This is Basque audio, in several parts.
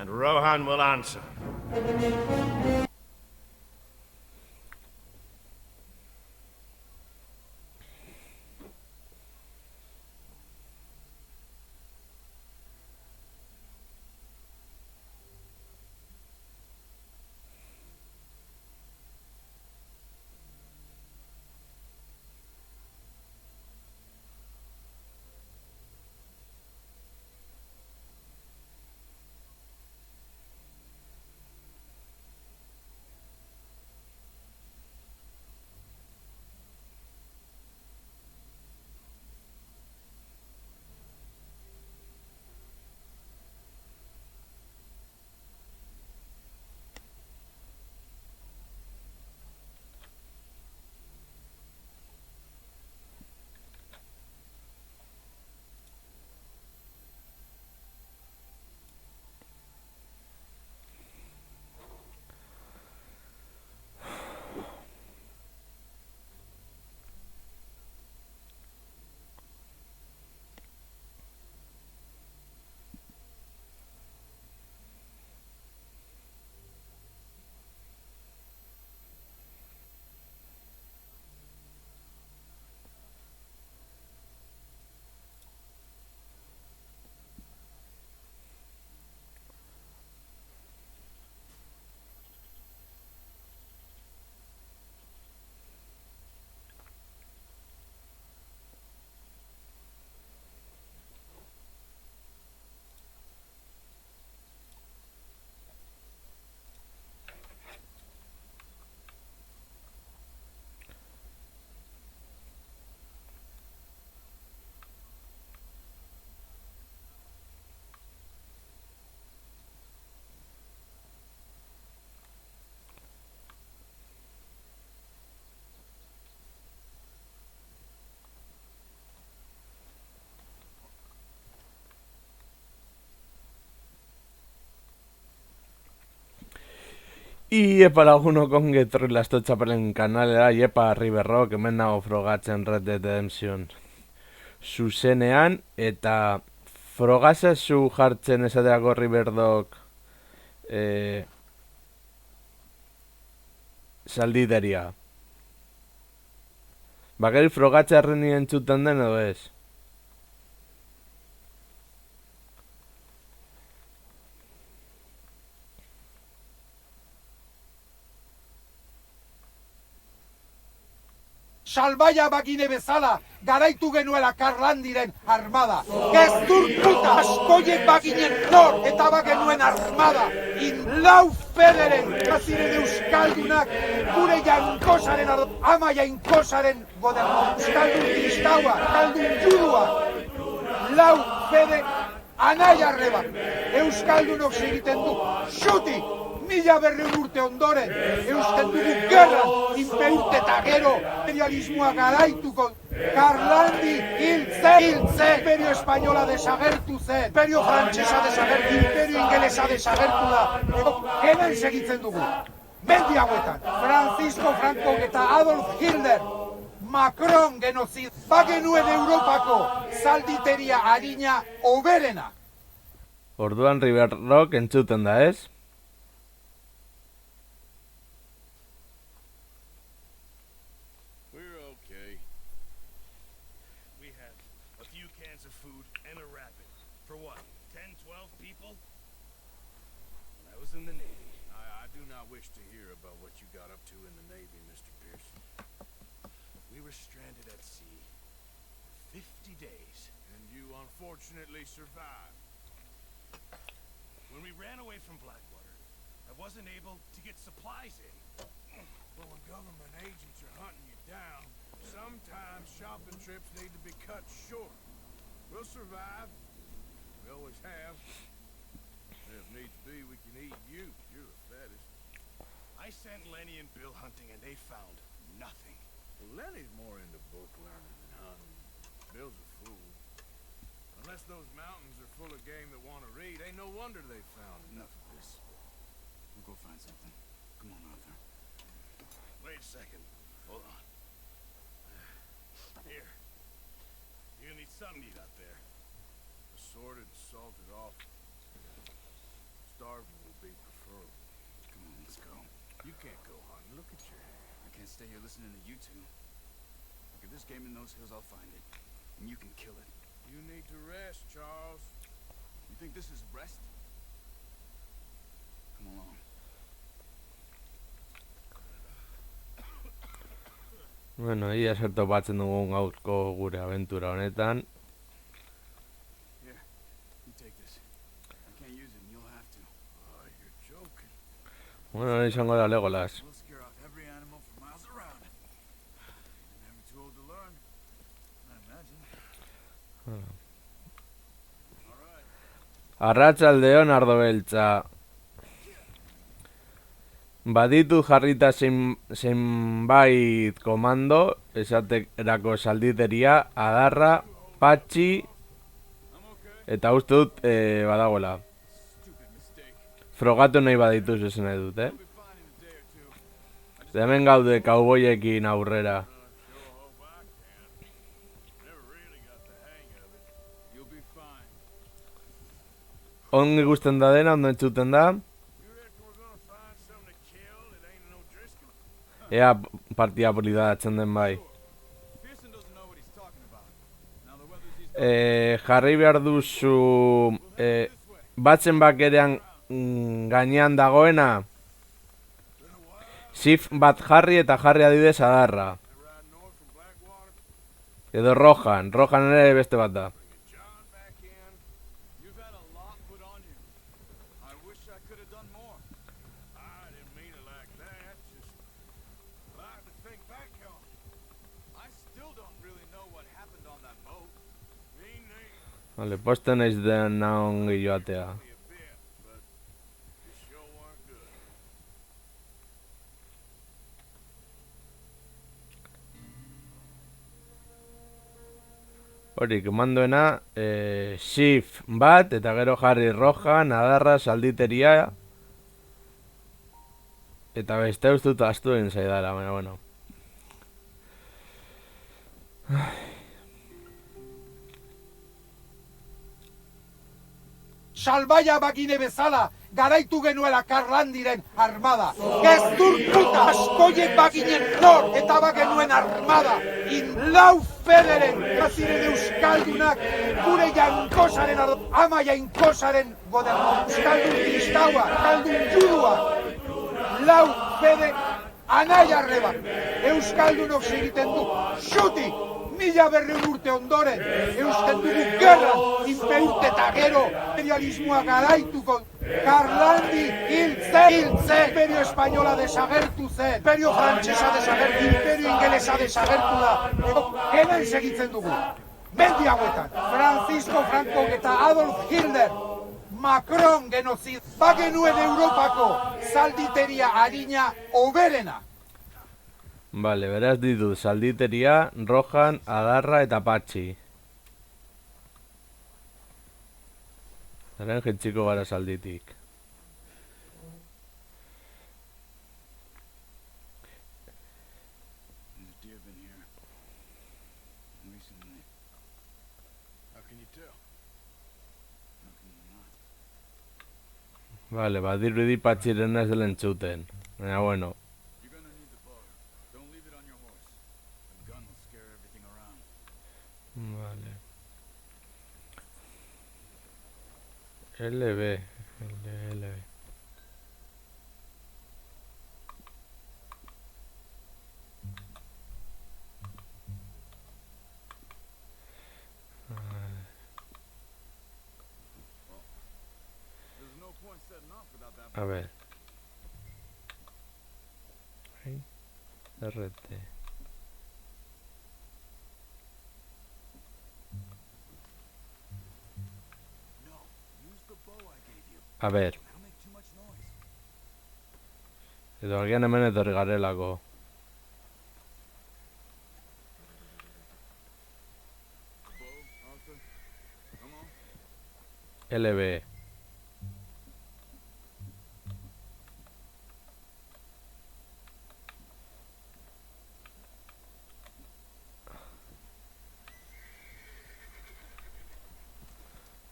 and Rohan will answer. Y epa lagunok ongi etorri Lasto Txapelen kanalera, iepa Riverrock, hemen nago frogatzen Red Dead Redemption zuzenean, eta frogazazu jartzen esateako Riverrock saldideria. Bakarrik frogatzearen nien entzuten den edo ez? Salbaia bagine bezala, garaitu genuela Karlandiren armada. Geztur puta, askoiek baginen nor, eta bagenuen armada. Lau federen, gaziren euskaldunak, gure jankosaren ama jankosaren goderno. Euskaldun kristaua, euskaldun judua. Lau fede, anaia arreba. Euskaldunok segiten du, xuti! Mila berreun urte ondoren, eusten dugu gerra, inpeurte eta gero, imperialismoa garaituko. Karlandi hiltzen, imperio espainola desagertu zen, imperio frantsesa desagertu, imperio ingelesa desagertu da. Hemen segitzen dugu. Mendi hauetan, Francisco Franco eta Adolf Hitler, Macron genozid, bagenuen Europako zalditeria harina oberena. Orduan Riverrock entzuten da ez? Fortunately survived. When we ran away from Blackwater, I wasn't able to get supplies in. But when government agents are hunting you down, sometimes shopping trips need to be cut short. We'll survive. We always have. And if needs be, we can eat you. You're the fattest. I sent Lenny and Bill hunting and they found nothing. Well, Lenny's more into book learning than hunting. Bill's a fool. Unless those mountains are full of game that want to read, ain't no wonder they found enough of this. We'll go find something. Come on, Arthur. Wait a second. Hold on. Here. You're gonna need something to eat out there. Assorted, salted off. starving will be preferable. Come on, let's go. You can't go hunting. Look at your hair. I can't stay here listening to you two. Look, if there's game in those hills, I'll find it. And you can kill it. You need to rest, Charles. You think this is rest? Come along. Bueno, ia zer topatzen dugun gaurko gure abentura honetan. Here, you take this. I can't use it, and you'll have to. Oh, you're joking. Bueno, izango da Legolas. We'll scare off every animal for miles around. You're never too old to learn. I imagine. All right. Arratsaldeon ardo beltza. Baditu jarrita zenbait komando, esaterako salditeria, adarra, patxi, eta uste dut badagoela. Stupid mistake. Frogatu nahi badituz esan nahi dut, We'll be fine in a day or two. Eta hemen gaude kauboiekin aurrera. Sure hope I can. Never really got the hang of it. You'll be fine. Ongi ikusten da dena, ondo entzuten da. You reckon we're gonna find something to kill that ain't no Driscoll? Ea partia politatzen den bai. Pearson doesn't know what he's talking about. Now the weather's east. Jarri behar duzu batzen bakerean gainean dagoena. Shift bat jarri eta jarri adibidez adarra. They ride north from Blackwater. Edo rojan ere beste bat da. Bringing John back in. You've had a lot put on you. I wish I could have done more. I didn't mean it like that. Just like to think back on. I still don't really know what happened on that boat. Me neither. Vale, posten naiz dena ongi joatea. Me a bit, but it sure weren't good. Hori, komandoena, shift bat, eta gero jarri rojan, adarra, salditeria. Eta beste uste dut astu egin zaidala, baina bueno. Salbaia bagine bezala, garaitu genuela Karlandiren armada. Gezur puta askoiek baginen nor, eta bagenuen armada. Lau federen, gaziren euskaldunak, gure jankosaren ama jankosaren goderno. Euskaldun kristaua, euskaldun judua. Lau fede anaiarreba. Euskaldunok segiten du, xuti! 1000 urte ondoren, eusten dugu gerra, inpeurte eta gero, imperialismoa garaituko. Karlandi hiltzen, imperio espainola desagertu zen, imperio frantsesa desagertu, imperio ingelesa desagertu da. Hemen segitzen dugu. Mendi hauetan, Francisco Franco eta Adolf Hitler, Macron genozid, bagenuen Europako zalditeria harina oberena. Vale, beraz ditut salditeria, rojan, adarra eta patxi. Zaren jentziko gara salditik. There's deer been here. Recently. How can you tell? How can you not? Vale, badirudi patxiren ez dela entzuten. Baina bueno. You're gonna need the bow. Don't leave it on your horse. A gun will scare everything around. Vale. LB. LB. There's no point setting off without that. A ver. Ahí. RT. No, use the bow I gave you. A ver. That'll make too much noise. Edo agian hemen etorri garelako. Bow, Arthur. Come on. LB.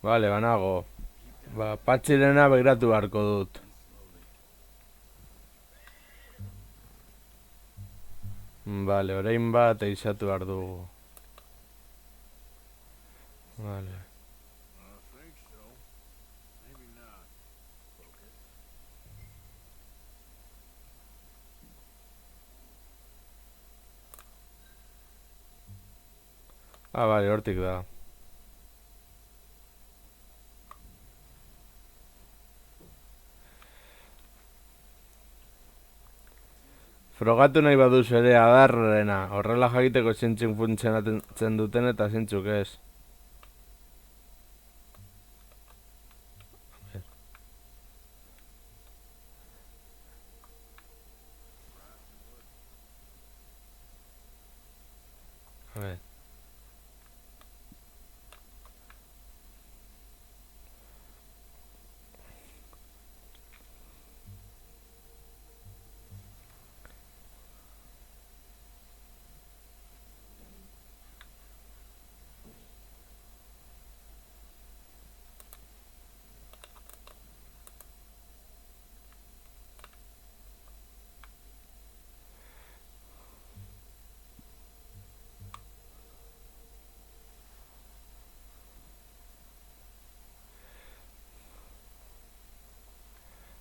Vale, banago. Keep Ba, patxirena begiratu beharko dut. Vale, orain bat eizatu behar dugu. Vale. I think so. Maybe not. Focus. Ah, vale, hortik da. Frogatu nahi baduzu ere adarrena, horrela jakiteko zintzuk funtzionatzen duten eta zintzuk ez. A ver.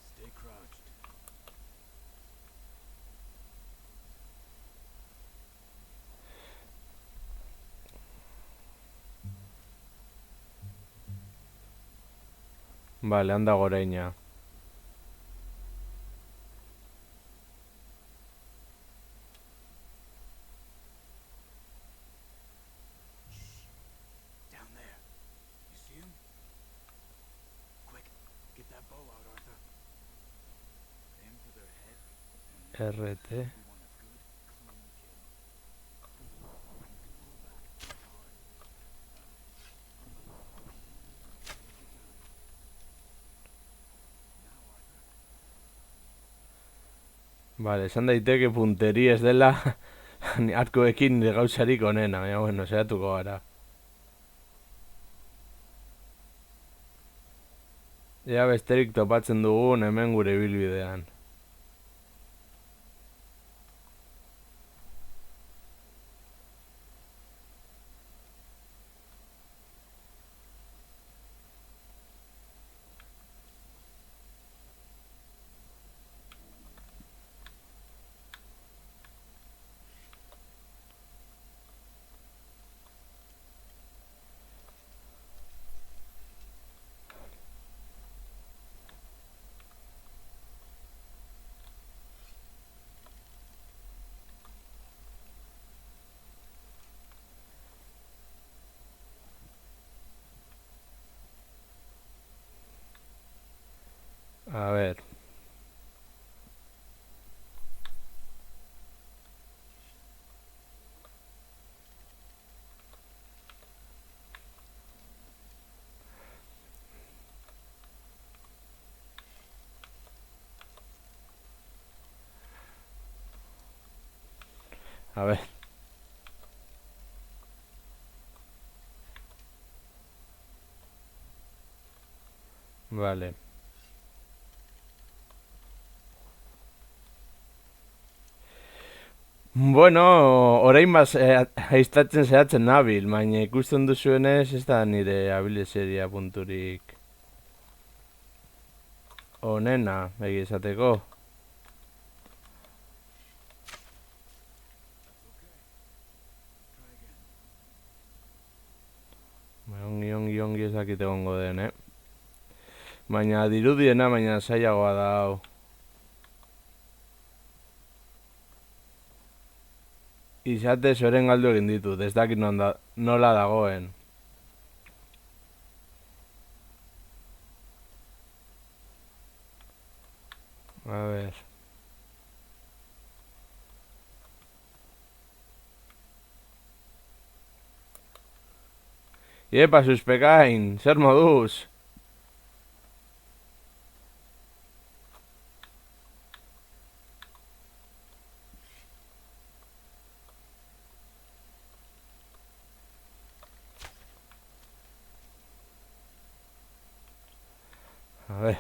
Stay crouched. Vale, anda goreina. Down there. You see him? Quick, get that bow out, Arthur. Aim for their head. RT. We want a good, clean kill. Pull back. Hard. Now, Arthur. Vale, esan daiteke punteri ez dela arkoekin gauzarik onena, baina bueno, saiatuko gara. Ea besterik topatzen dugun hemen gure ibilbidean. A ver. A ver. Vale. Bueno, orain baz aiztatzen zehatzen nabil, baina ikusten duzuenez ez da nire abilezeria punturik onena, egi esateko. Ongi ez dakit egongo den, Baina dirudiena, baina zailagoa da hau. Izatez oren galdu egin ditut, ez dakit nola dagoen. A ver. Iepa, suspekain, zer moduz? ver.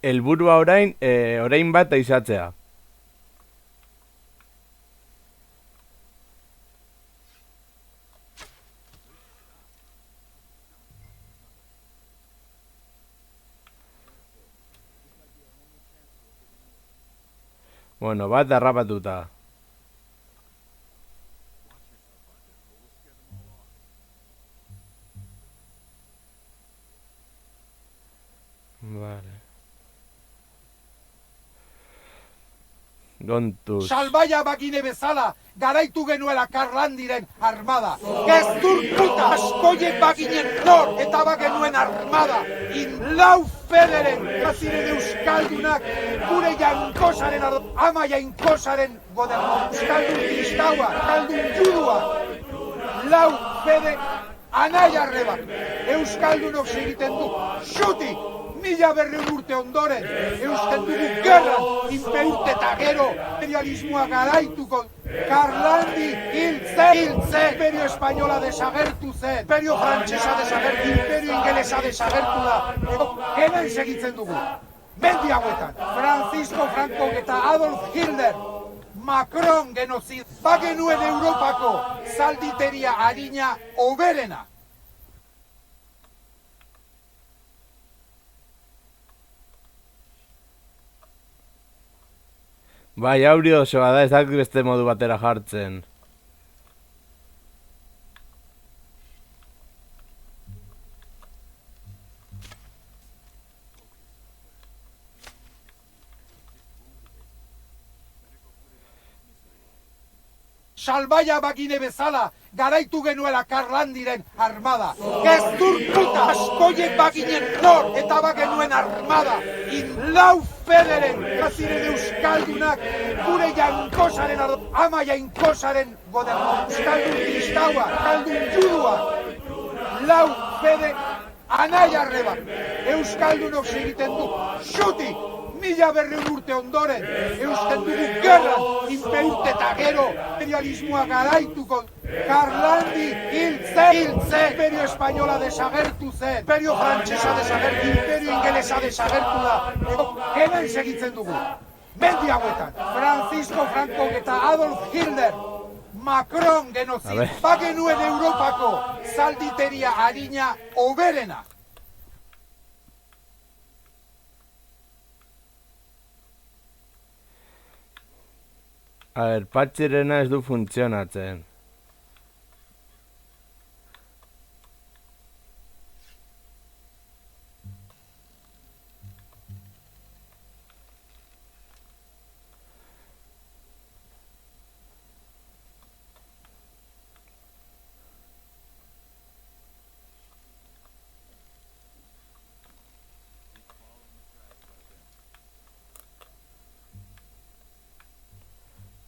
Helburua orain bat izatzea. Bueno, bat harrapatuta. Vale. Gontuz. Salbaia bagine bezala, garaitu genuela Karlandiren armada. Gezur puta askoiek baginen nor, eta bagenuen armada. Lau federen, gaziren euskaldunak, gure jankosaren ama jankosaren goderno. Euskaldun kristaua, euskaldun judua. Lau fede anaiarrebak, euskaldunok segiten du. Xuti! 1000 urte ondoren, eusten dugu gerran, inpeurte eta gero, imperialismoa garaituko. Karlandi hiltzen, imperio espainola desagertu zen, imperio frantsesa desagertu, imperio ingelesa desagertu da. Hemen segitzen dugu. Mendi hauetan, Francisco Franco eta Adolf Hitler, Macron genozid, bagenuen Europako zalditeria harina oberena. Bai, audio osoa da, ez dakit beste modu batera jartzen. Salbaia bagine bezala, garaitu genuela Karlandiren armada. Gezur puta askoiek baginen nor, eta bagenuen armada. Lau federen, gaziren euskaldunak, gure jankosaren ama jankosaren goderno. Euskaldun kristaua, euskaldun judua. Lau fede anaiarrebak, euskaldunok segiten du. Xuti! 1000 urte ondoren, eusten dugu gerran, inpeurte eta gero, imperialismoa garaituko. Karlandi hiltzen, imperio espainola desagertu zen, imperio frantsesa desagertu, imperio ingelesa desagertu da. Hemen segitzen dugu. Mendi hauetan, Francisco Franco eta Adolf Hitler, Macron genozid, bagenuen Europako zalditeria harina oberena. A ber, patxirena ez du funtzionatzen.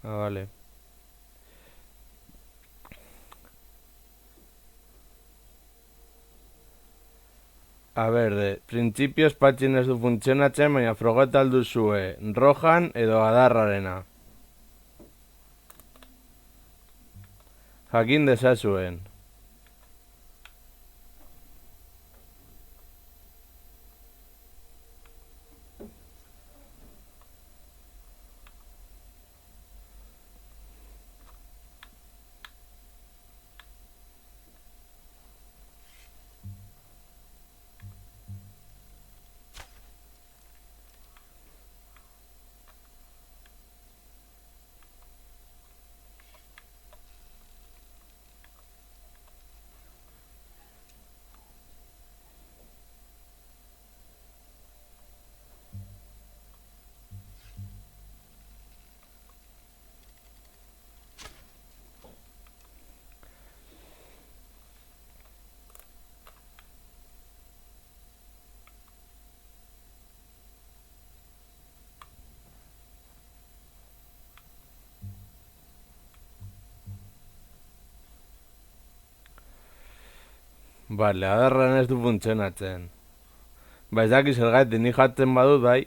Ah, vale. A ber, printzipioz patxin ez du funtzionatzen, baina frogeta alduzue rojan edo adarrarena. Jakin dezazuen. Bale, adarran ez du funtzionatzen. Ba, ez dakiz zergatik nik jatzen badut, bai.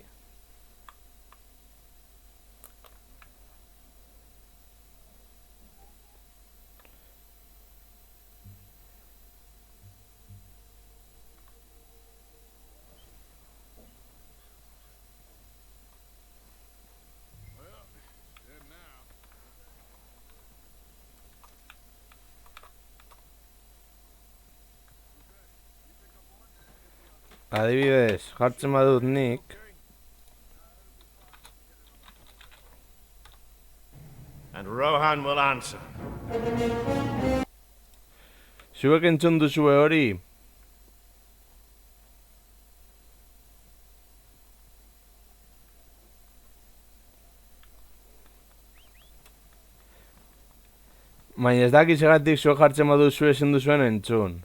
Adibidez, jartzen badut nik, And Rohan will answer. zuek entzun duzue hori? Baina ez dakiz egatik zuek jartzen baduzu ezin duzuen entzun.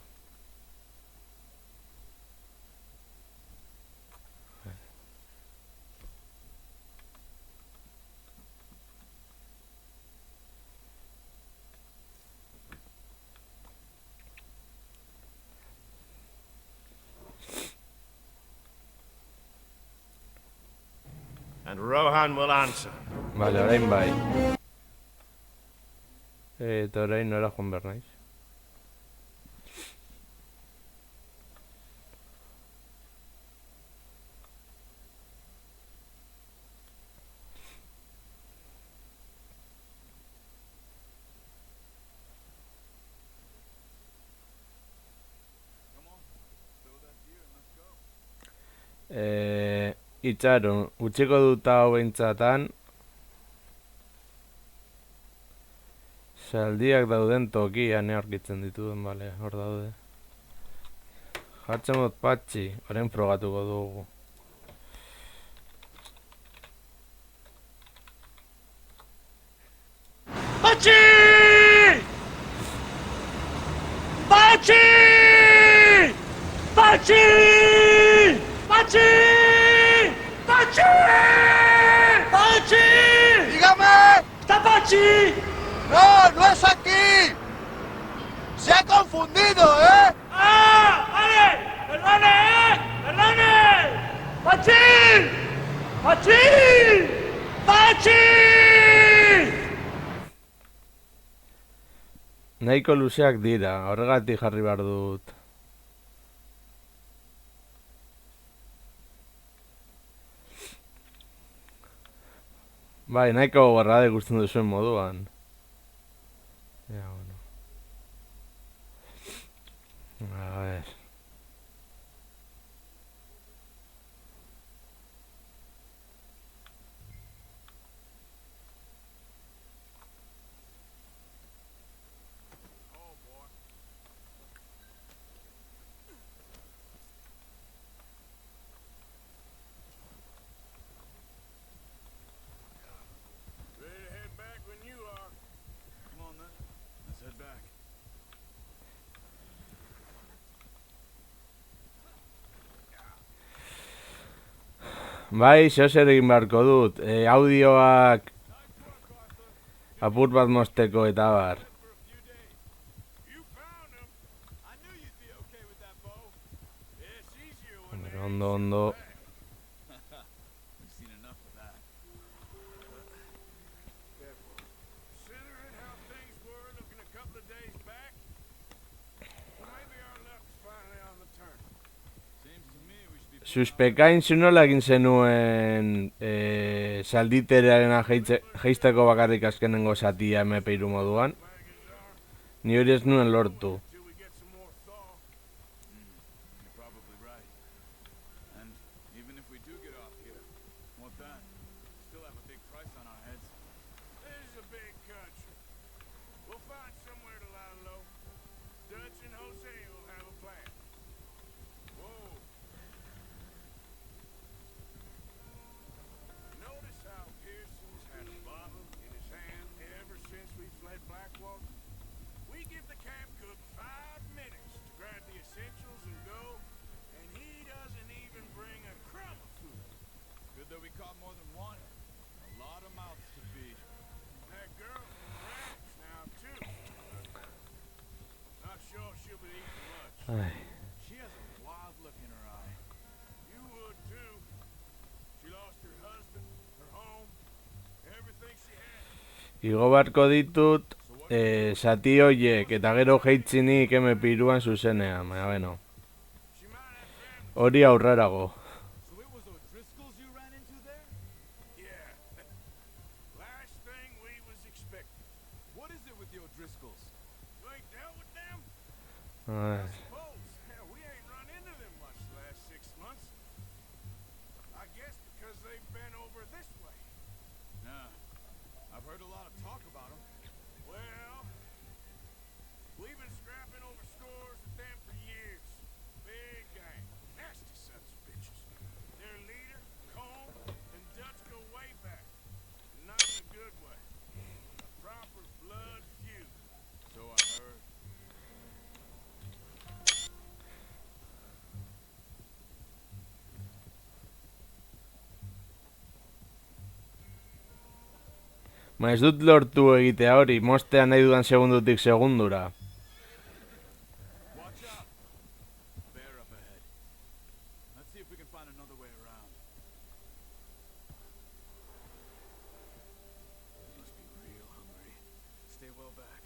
And Rohan will answer. Vale, orain bai. Eta orain nora joan behar naiz. Itxaron, utziko dut hau behintzatan. Zaldiak dauden tokian aurkitzen dituen, bale, hor daude. Jartzen dut patxi, orain frogatuko dugu. Pachi! Pachi! Pachi! Pachi! Pachi! Pachi! ¡Dígame! ¡Está Pachi! ¡No, no es aquí! ¡Se ha confundido, eh! ¡Ah! ¡Vale! ¡Perdone, ¡Perdone! ¡Pachi! ¡Pachi! ¡Pachi! Nahiko luzeak dira, horregatik jarri behar dut. Bai, nahiko gorrade gusten duzuen moduan. Ja, bueno. A ver. Ready to head back when you are. Come on then. Let's head back. Bai, zer egin beharko dut. Audioak apur bat mozteko eta bar. For a few days. You found him. I knew you'd be okay with that bow. It's easier when they Ondo, ondo. We've seen enough of that. Considering how things were looking a couple of days back, well, maybe our luck's finally on the turn. Seems to me we should be Suspekain zu nola egin zenuen salditerearena jeisteko bakarrik azkenengo satia MP3 moduan. Wagons are, Ni hori ez nuen lortu. till we get some more thaw. You're probably right. And even if we do get off here, what then? Still have a big price on our heads. This is a big country. We'll find somewhere to lie low. Dutch and Jose will have a plan. Whoa. Notice how Pearson's had a bottle in his hand ever since we fled Blackwater? We give the camp cook 5 minutes to grab the essentials and go, and he doesn't even bring a crumb of food. Good that we caught more than one. A lot of mouths to feed. That girl from Raps now, too. Not sure she'll be eating much. Ai. She has a wild look in her eye. You would, too. She lost her husband, her home, everything she had. Igo beharko ditut sati hoiek eta gero jeitzinik MP3an zuzenean, baina bueno. She might have family. Hori aurrerago. So it was O'Driscolls you ran into there? Yeah. Last thing we was expecting. What is it with the O'Driscolls? You ain't dealt with them? Ai. Suppose. Hell, we ain't run into them much the last 6 months. Yeah. I've heard a lot of talk about them. Well, we've been scrapping over scores of them for years. Big gang. Nasty sons of bitches. Their leader, Colm, and Dutch go way back. Not in a good way. A proper blood feud. So I heard. Ez dut lortu egitea hori, mostea nahi dudan segundutik segundura. Watch out. Bear up ahead. Let's see if we can find another way around. They must be real hungry. Stay well back.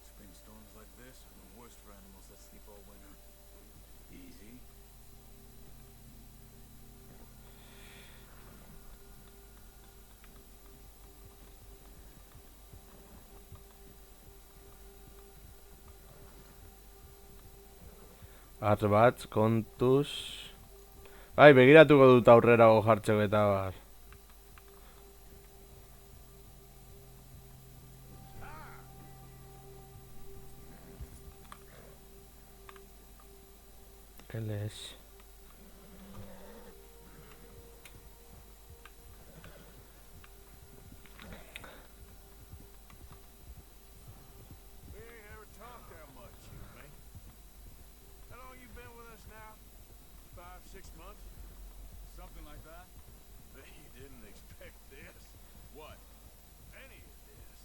Spring storms like this are the worst for animals that sleep all winter. Easy. Har bat, kontuz... Bai, begiratuko dut aurrerago jartzeko eta bar. LS. We ain't ever talked that much, you and me. How long you been with us now? 5, 6 months? Something like that? Bet you didn't expect this. What? Any of this.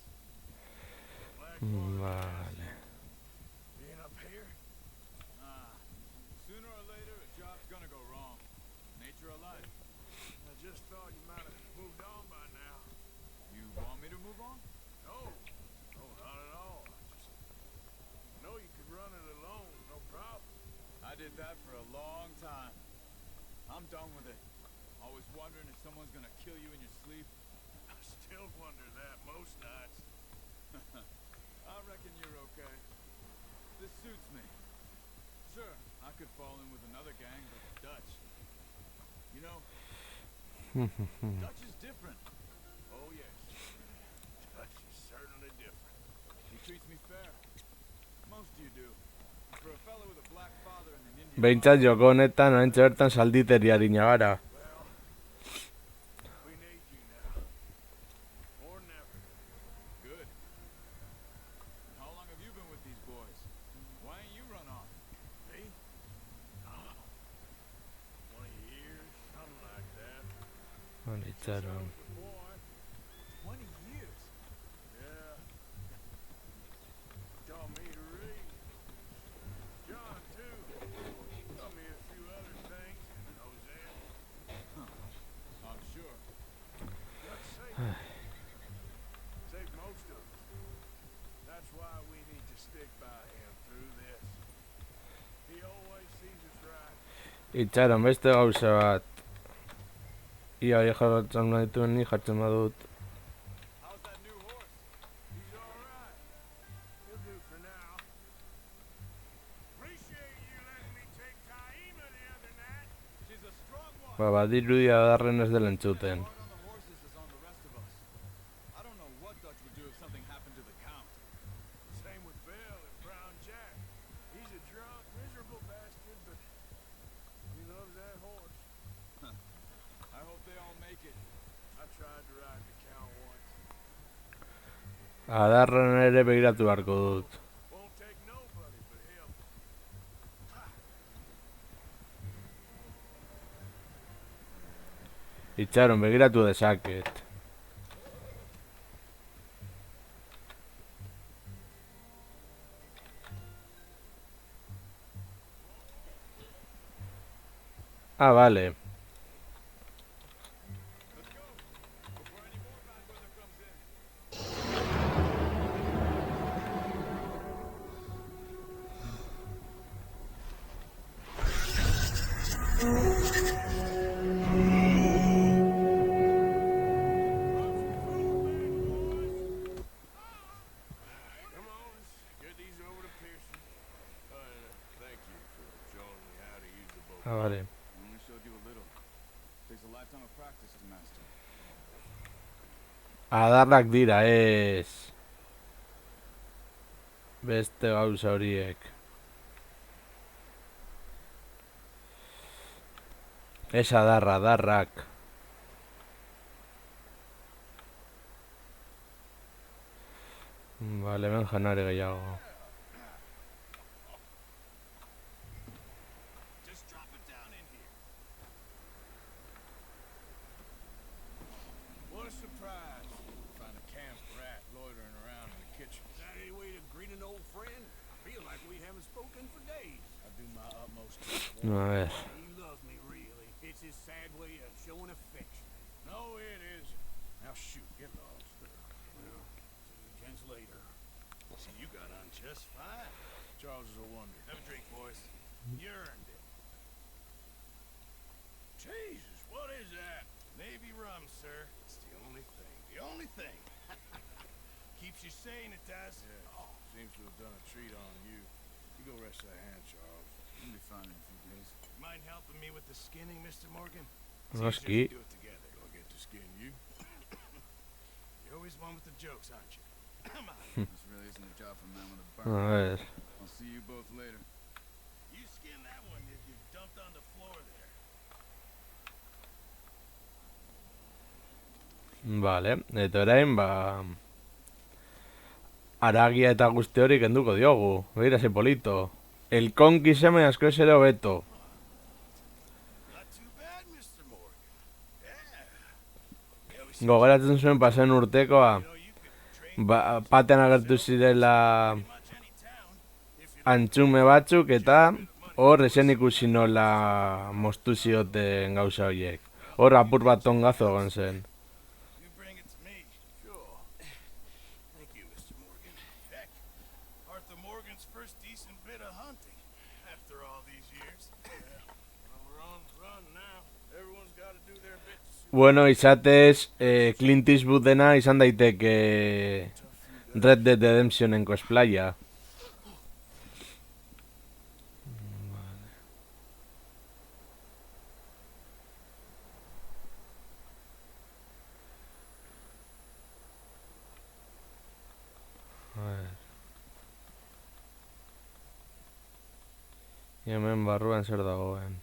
Blackwater, Vale. being up here? Ah. Sooner or later, a job's gonna go wrong. Nature of life. I just thought you might have moved on by now. You want me to move on? No, no, not at all. I just know you could run it alone, no problem. I did that for a long time. I'm done with it. Always wondering if someone's gonna kill you in your sleep. I still wonder that most nights. I reckon you're okay. This suits me. Sure, I could fall in with another gang, but Dutch. You know, Dutch is different. Oh yes, Dutch is certainly different. He treats me fair. Most of you do. For a fellow with a black father and an Indian Behintzat joko honetan, oraintxe bertan salditeria gara. Well, we need you now. More than ever. good. How long have you been with these boys? Why ain't you run off? Me? Oh, 20 years, something like that. Vale, itxaron. The boy. 20 years. Yeah. Taught me to read. John, too. Taught me a few other things. And Hosea. I'm sure. Dutch saved. Saved most of us. That's why we need to stick by him through this. He always sees us right. Itxaron, beste gauza bat. Ia hori jarratzen dituen ni jartzen badut. How's that new horse? He's all right. He'll do for now. Appreciate you letting me take Taima the other night. She's a strong one. Ba, badirudi adarren ez dela entzuten. Hard on the horses as on the rest of us. I don't know what Dutch would do if something happened to the Count. Same with Bill and Brown Jack. He's a drunk, miserable bastard, but he loves that horse. I hope they all make it. I tried to ride the Count once. Adarren ere begiratu beharko dut. Won't take nobody but him. Itxaron, begiratu dezaket. Ah, vale. Let's go. Before any more bad weather comes in. Come on, let's get these over to Pearson. Thank you for showing me how to use the boat. Ah, vale. We only showed you a little. Adarrak dira, ez. Beste gauza horiek. Ez adarrak. Vale, hemen janare gehiago. Just drop it down in here. What a surprise. Find a camp rat loitering around in the kitchen. Is that any way to greet an old friend? I feel like we haven't spoken for days. I do my utmost to A ver. He loves me, really. It's his sad way of showing affection. No, it isn't. Now shoot, get lost. Well, see you gents later. See, you got on just fine. Charles is a wonder. Have a drink, boys. You earned it. Jesus, what is that? Navy rum, sir. It's the only thing. The only thing. Keeps you sane, it does. Yeah, seems to have done a treat on you. You go rest that hand, Charles. You'll be fine in a few days. Mind helping me with the skinning, Mr. Morgan? Noski. Do it together. Do I get to skin you? You're always one with the jokes, aren't you? Come on. This really isn't a job for a man with a A burn. ver. I'll see you both later. You skin that one that you dumped on the floor there. Vale, eta orain, aragia eta guzti hori kenduko diogu. Begira, ze polito. El konki seme asko ez ere hobeto. Not too bad, Mr. Morgan. Yeah. Gogoratzen zuen pasen urtekoa, You know, you could train patean agertu zirela pretty much any town if you antxume batzuk eta hor esen ikusi nola moztu zioten gauza horiek. Hor apur bat tongazo egon zen. You bring it to me. Sure. Thank you, Mr. Morgan. Heck, Arthur Morgan's first decent bit of hunting after all these years. Well, we're on the run now. Everyone's got to do their bit to suit Bueno, izatez, Clint Eastwoodena izan daiteke Red Dead Redemptionen cosplaya. Hemen barruan zer dagoen.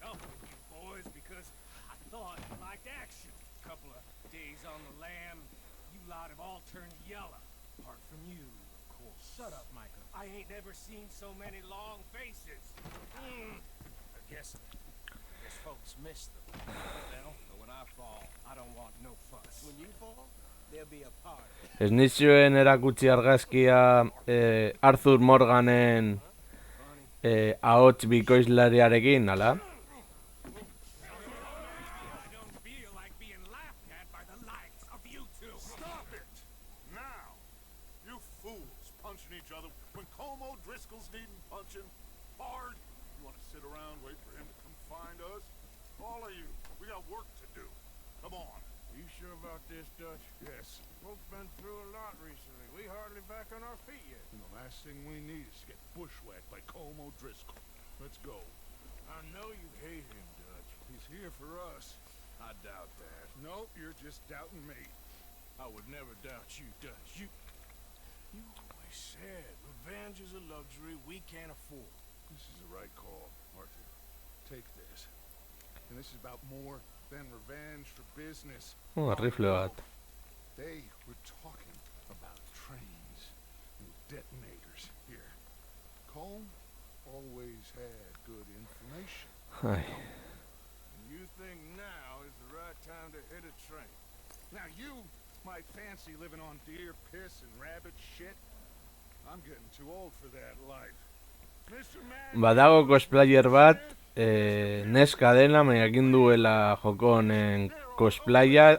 Help with you boys because I thought you liked action. Couple of days on the lam, you lot have all turned yellow. Apart from you, of course. Shut up, Micah. I ain't never seen so many long faces. I guess folks miss them. Well, when I fall, I don't want no fuss. When you fall, there'll be a party. Ez nizioen erakutsi argazkia Arthur Morganen ahots bikoizlariarekin, ala? I don't feel like being laughed at by the likes of you two. Stop it! Now! You fools punching each other when Como Driscoll's needing punching hard. You want to sit around wait for him to come find us? All of you, we got work to do. Come on. You sure about this, Dutch? Yes. Folks been through a lot recently. We hardly back on our feet yet. And the last thing we need is to get bushwhacked by Como Driscoll. Let's go. I know you hate him, Dutch. He's here for us. I doubt that. Nope, you're just doubting me. I would never doubt you, Dutch. You always said revenge is a luxury we can't afford. This is the right call, Arthur. Take this. And this is about more than revenge for business. Rifle bat. They were talking about trains and detonators here. Combe always had good information. Ai. And you think now is the right time to hit a train. Now you might fancy living on deer piss and rabbit shit. I'm getting too old for that life. Mr. Man, Badago cosplayer bat, neska dela, baina duela joko honen cosplaya,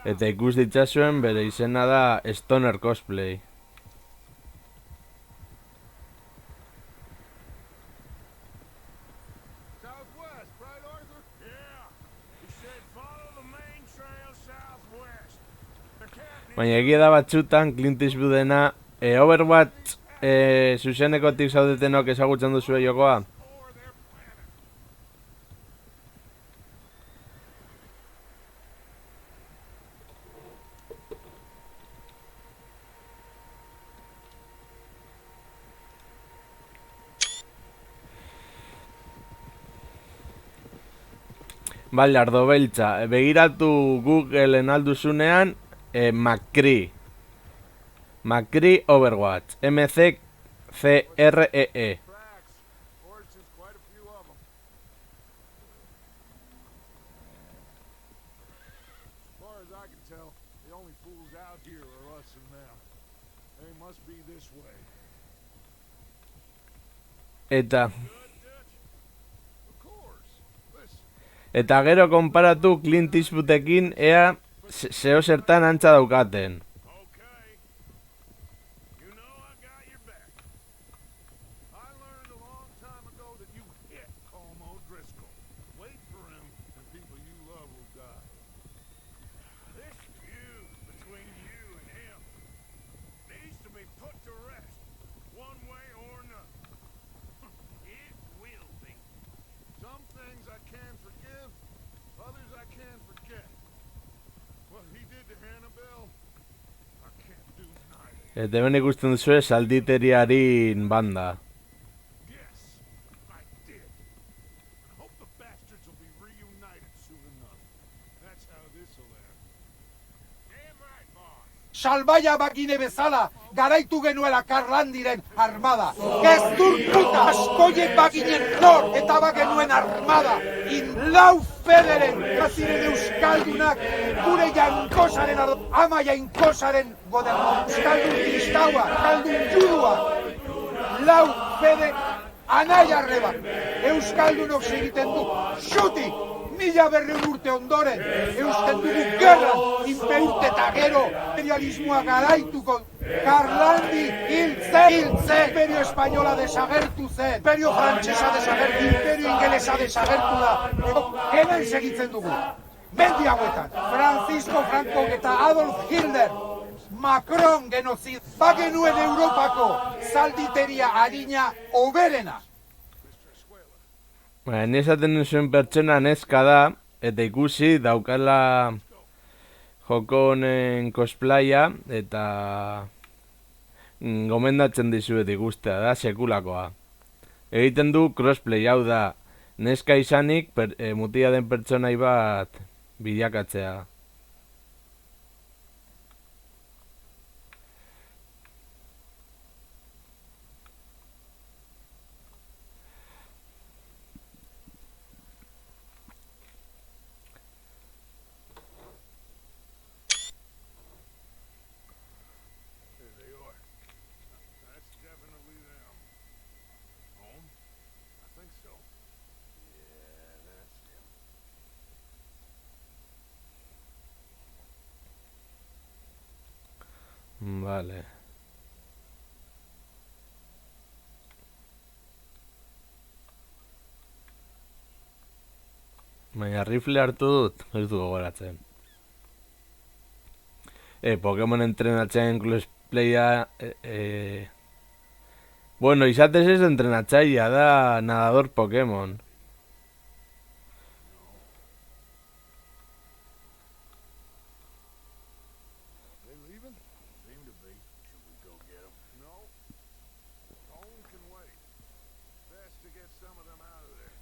eta ikus ditzazuen bere izena da Stoner Cosplay. Southwest, right, Arthur? Yeah. He said follow the main trail southwest. The cat Baina egia da batzutan Clint Eastwoodena Overwatch zuzenekotik zaudetenok ezagutzen duzue jokoa. Or their planet. Bai, ardo beltza. Begiratu Googleen alduzunean, McCree. McCree Overwatch. MCCREE. Tracks. Horses, quite a few of them. As far as I can tell, the only fools out here are us and them. They must be this way. Eta, Good, Dutch? Of course. Listen, eta gero konparatu Clint Eastwoodekin ea zeo zertan antza daukaten. okay. You know I got your back. I learned a long time ago that you hit Como Driscoll. Wait for him, and people you love will die. This feud between you and him needs to be put to rest, one way or another. It will be. Some things I can forgive, others I can't forget. What he did to Hannibal, I can't do neither. Eta hemen ikusten duzue salditeriarin banda. Yes, I did. I hope the bastards will be reunited soon enough. That's how this'll end. Damn right, boss. Salbaia bakine bezala, garaitu genuela Karlandiren armada. Gezur puta askoien bakinen nor, eta bagenuen armada. Lau federen, gaziren euskaldunak, gure jankosaren ama jankosaren goderno. Euskaldun kristaua, euskaldun judua. Lau fede anaia arreba. Euskaldunok segiten du, xuti! 1000 urte ondoren, eusten dugu gerra, inpeurte eta gero, imperialismoa garaituko. Karlandi hiltzen, imperio espainola desagertu zen, imperio frantsesa desagertu, imperio ingelesa desagertu da. Hemen segitzen dugu. Mendi hauetan, Francisco Franco eta Adolf Hitler, Macron genozid, bagenuen Europako zalditeria adina oberena. Ni esaten nizuen pertsona neska da, eta ikusi daukala joko honen cosplaya, eta gomendatzen dizuet ikustea da, sekulakoa. Egiten du crossplay, hau da, neska izanik mutia den pertsonai bat bilakatzea. There they are. That's definitely them. Home? I think so. Yeah, that's him. Vale. Baina rifle hartu dut, ez du gogoratzen. Pokemon entrenatzen crossplaya, bueno, izatez ez entrenatzailea da nadador Pokemon. They leaving? Seem to be. Should we go get them? No. Home can wait. Best to get some of them out of there.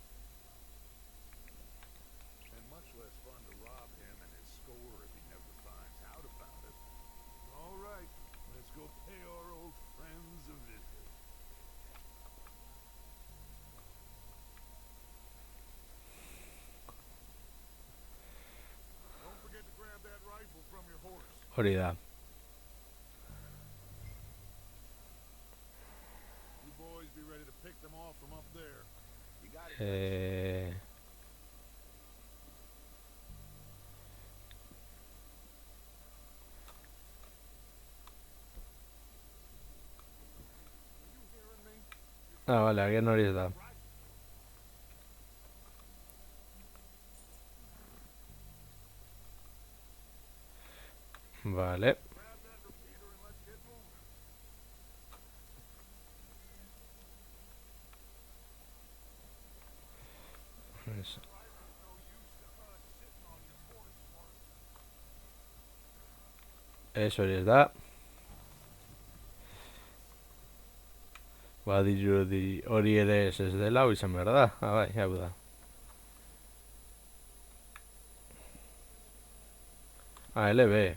And much less fun to rob him and his score if he never finds out about it. All right, let's go pay our old friends a visit. Don't forget to grab that rifle from your horse. Hori da. You boys be ready to pick them off from up there. You got it. You hearing me? Vale, agian hori ez da. Vale. Grab that repeater and let's get moving. Eso. Rifle's no use to us sitting on your horse, Mark. Eso hori ez da. Badirudi hori ere ez dela, hau izan behar da. Bai, hau da. Ah, LB.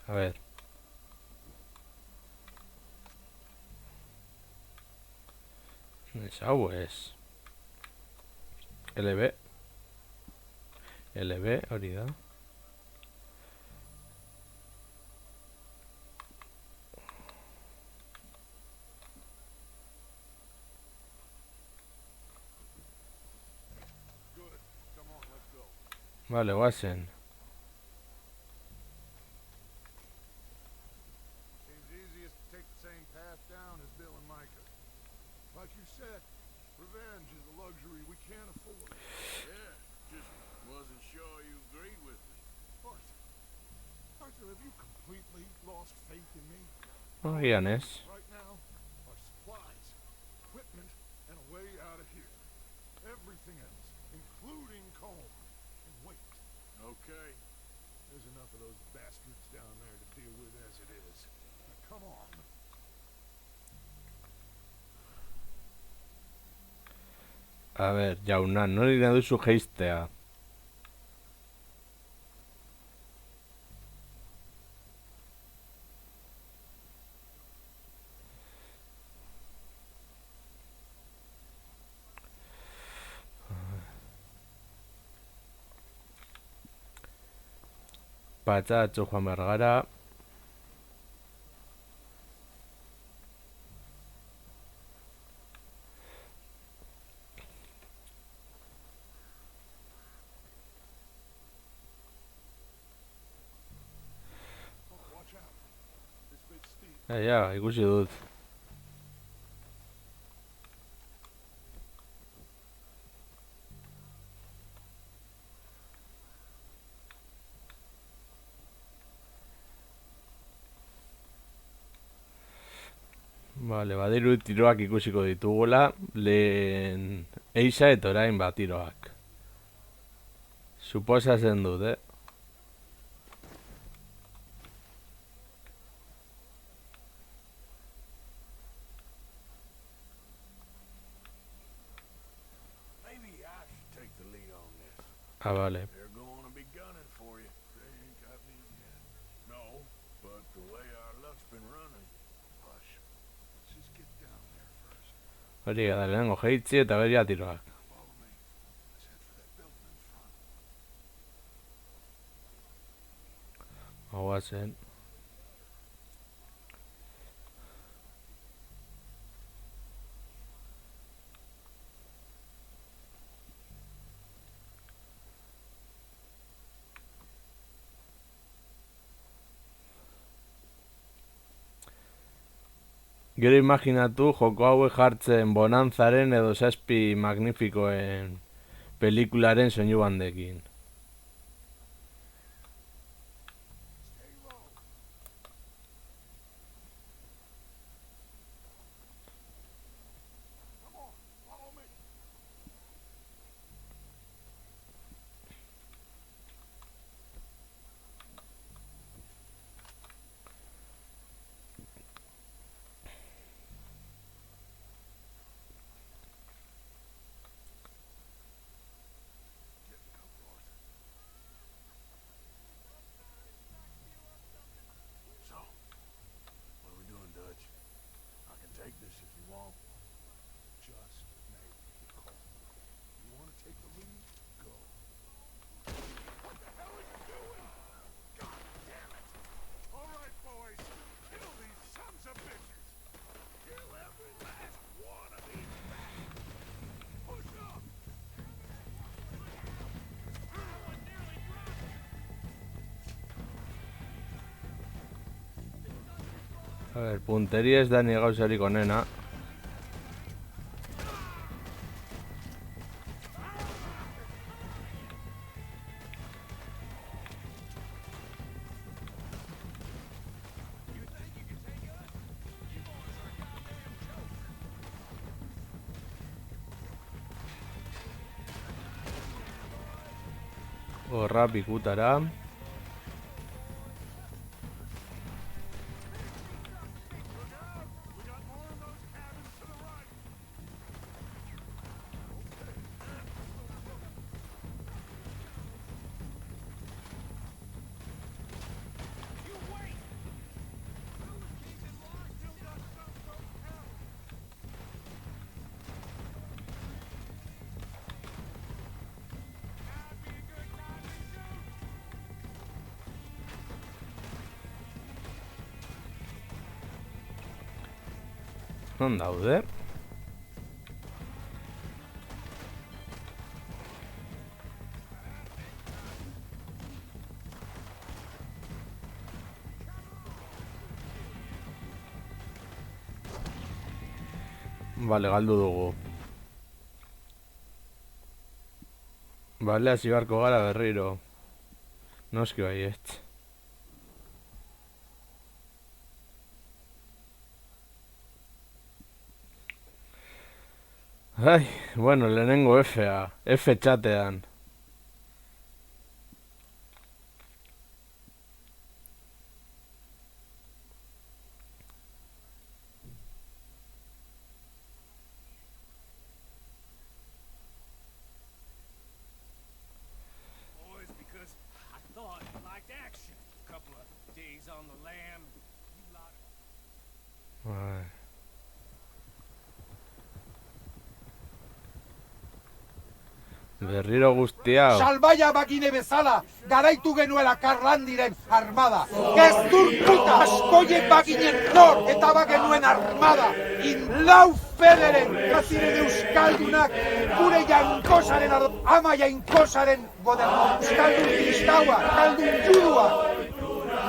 A ver. Ez hau ez. LB. LB hori da. Good. Come on, let's go. Vale, guazen. Seems easiest to take the same path down as Bill and Micah. Like you said, revenge is a luxury we can't afford. Yeah, just wasn't sure you agreed with me. Arthur. Arthur, have you completely lost faith in me? Agian ez. Right now are supplies, equipment, and a way out of here. Everything else, including Colm, can wait. Okay. There's enough of those bastards down there to deal with as it is. Now, come on. A ber, jauna, nori nahi duzu geistea? Patzatxo joan behar gara. Oh, watch out. This bit's steep. Ja, ikusi dut. Vale, badiru tiroak ikusiko ditugula, lehen eixa eta orain bat tiroak. Suposatzen dut, Maybe I should take the lead on this. Ah, vale. They're going to be gunning for you. They ain't got me yet. No, but the way our luck's been running. Hush. Let's just get down there first. Hori da, lehenengo jeitzi eta beria tiroak. Follow me. Let's head for that building in front. Hau zen. Gero imaginatu joko hauek jartzen Bonanzaren edo Zazpi Magnifikoen pelikularen soinu bandekin. Stay low. Come on, follow me. Get the cover, Arthur. So, what are we doing, Dutch? I can take this if you want. Just make the call. You want to take the lead? Go. What the hell are you doing? God damn it! All right, boys. Kill these sons of bitches. Kill every last one of these bastards. Push up. A ver, punteria ez da ni gauzarik onena. Horra pikutara. Non daude? Vale, galdu dugu. Bale, hasi beharko gara berriro. Noski baietz. Ai, bueno, lehenengo F-a. F txatean. Boys, because I thought you liked action. A couple of days on the lam. You lot of Ai. Berriro guztia. Salbaia bagine bezala, garaitu genuela Karlandiren armada. Gezur puta askoien baginen nor, eta bagenuen armada. Lau federen, gaziren euskaldunak, gure jankosaren ama jankosaren goderno. Euskaldun kristaua, euskaldun judua.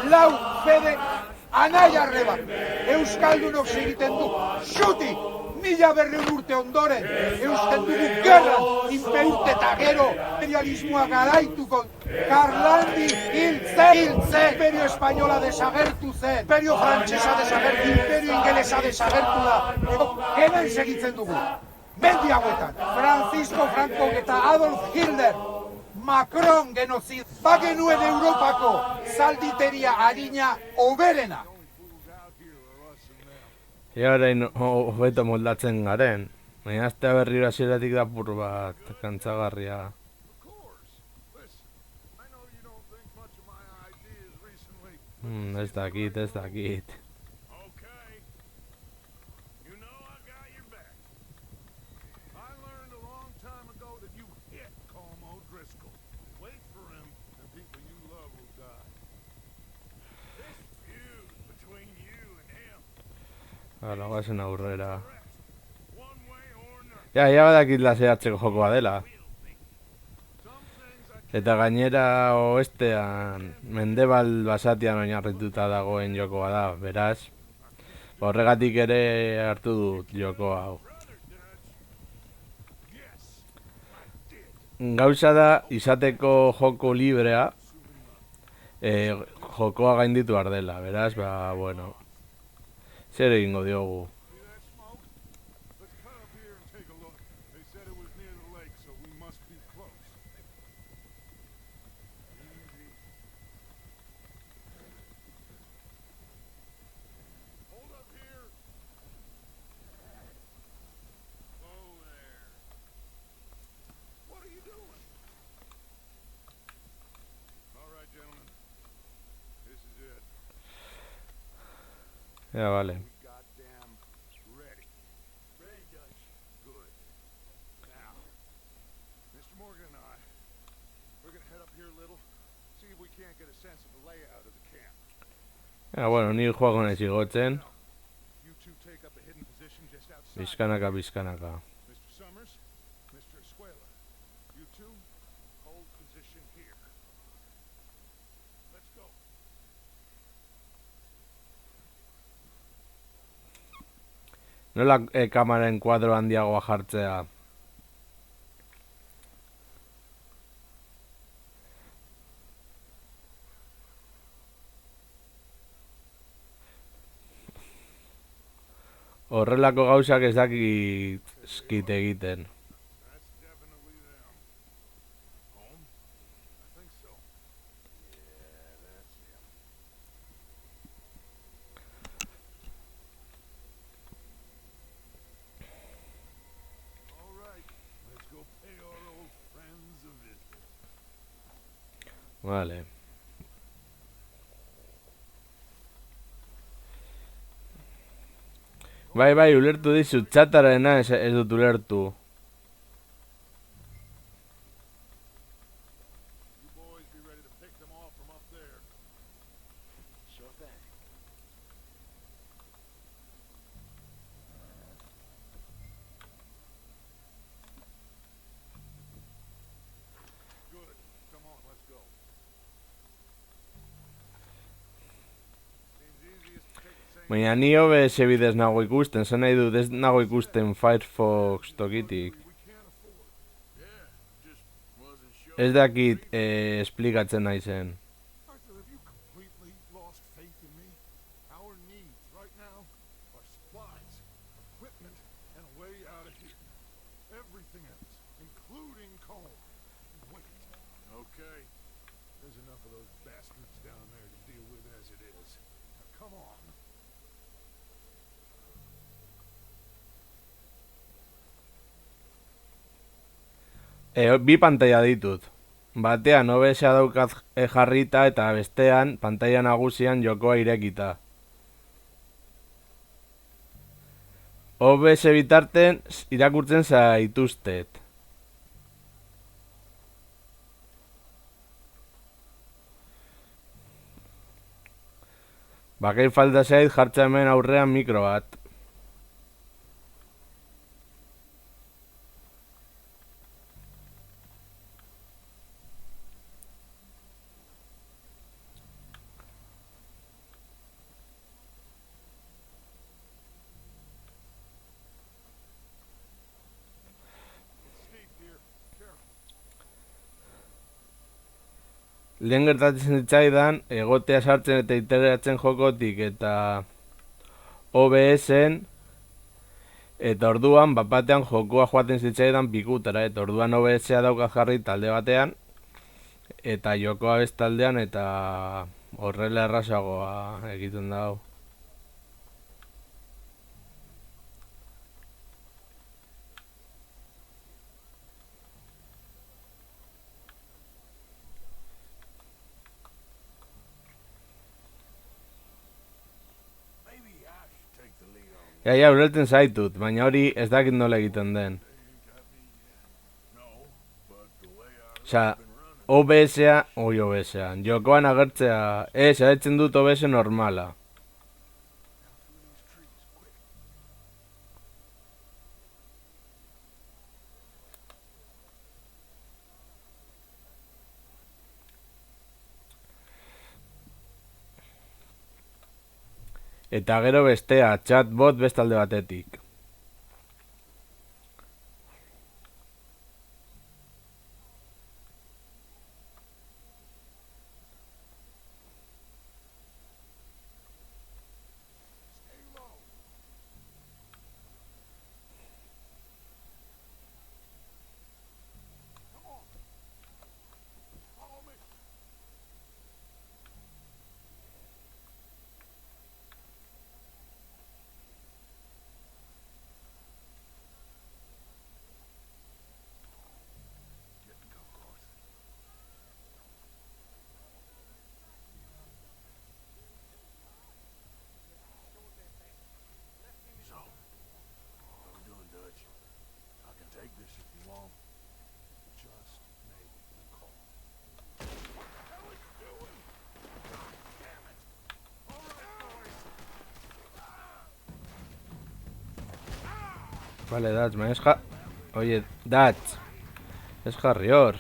Lau fede anaiarreba. Euskaldunok segiten du, xuti! Mila berreun urte ondoren, eusten dugu gerran, imperute eta gero, imperialismoa garaituko. Karlandi hiltzen, imperio espainola desagertu zen, imperio frantsesa desagertu, imperio ingelesa desagertu da. Hemen segitzen dugu, mendi hauetan, Francisco Franco eta Adolf Hitler, Macron genozid, bagenuen Europako zalditeria harina oberena. Ea orain hobeto moldatzen garen. Baina aztea berriro hasieratik da pur bat kantzagarria. Of course. Listen, I know you don't think much of my ideas recently. Ez dakit. Okay. You know I got your back. I learned a long time ago that you hit Como Driscoll. Wait for him, and people you love will die. this feud between you and him. Hala, guazen aurrera. One way or another. Ja badakit laseatzeko jokoa dela. Some things I Eta gainera oestean, mendebal basatian oinarrituta dagoen jokoa da, beraz. Horregatik ere hartu dut joko hau. Gauza da, izateko joko librea, jokoa gainditu behar dela, beraz, bueno. Zer egingo diogu. see that smoke? Let's cut up here and take a look. They said it was near the lake, so we must be close. Easy. Hold up here. Whoa there. What are you doing? All right, gentlemen. This is it. Ja, vale. We goddamn ready. Ready, Dutch. Good. Now, Mr. Morgan and I, we're gonna head up here a little, see if we can't get a sense of the layout of the camp. Ja, bueno, ni joako naiz igotzen. You two take up a hidden position just outside. Bizkanaka. Mr. Summers, Mr. Escuela, you two hold position here. Let's go. Nola kamaren kuadro handiagoa jartzea? Horrelako gauzak ez dakit egiten. That's definitely them. Home? I think Vale. Bai, ulertu dizut, txatarena ez dut ulertu. You boys be ready to pick them off from up there. Sure thing. Good. Come on, let's go. Seems easiest to take the same. Baina ni OBS bidez nago ikusten, zen nahi dut ez nago ikusten Firefox tokitik. We can't afford. Yeah, just wasn't sure. Ez dakit esplikatzen nahi zen. Arthur, have you completely lost faith in me? Our needs right now are supplies, equipment, and a way out of here. Everything else, including Colm. Wait. Okay. There's enough of those bastards down there to deal with as it is. Now come on. Bi pantaila ditut. Batean OBS-a daukat jarrita eta bestean pantaila nagusian jokoa irekita. OBS bitarten irakurtzen zaituztet. Bakai falta zait jartza hemen aurrean mikro bat. It's steep here. Careful. Lehen gertatzen zitzaidan, egotea sartzen eta iteratzen jokotik eta OBS-en, eta orduan batean jokoa joaten zitzaidan pikutara, eta orduan OBS-a daukat jarri talde batean, eta jokoa bestaldean, eta horrela errazagoa egiten da hau. Maybe I should take the lead on Ja, ulertzen zaitut, baina hori ez dakit nola egiten den. No, but the way I Osea, OBS-a, jokoan agertzea, etzen dut OBS normala. through these trees, quick. Eta gero bestea, chatbot bestalde batetik. Stay low. Come on. Follow me. Getting close. So, what are we doing, Dutch? I can take this if you want. Just make the call. What the hell are you doing? God damn it! All right, boys. Vale, Dutch, me deja... Oye, Dutch, es Harrior.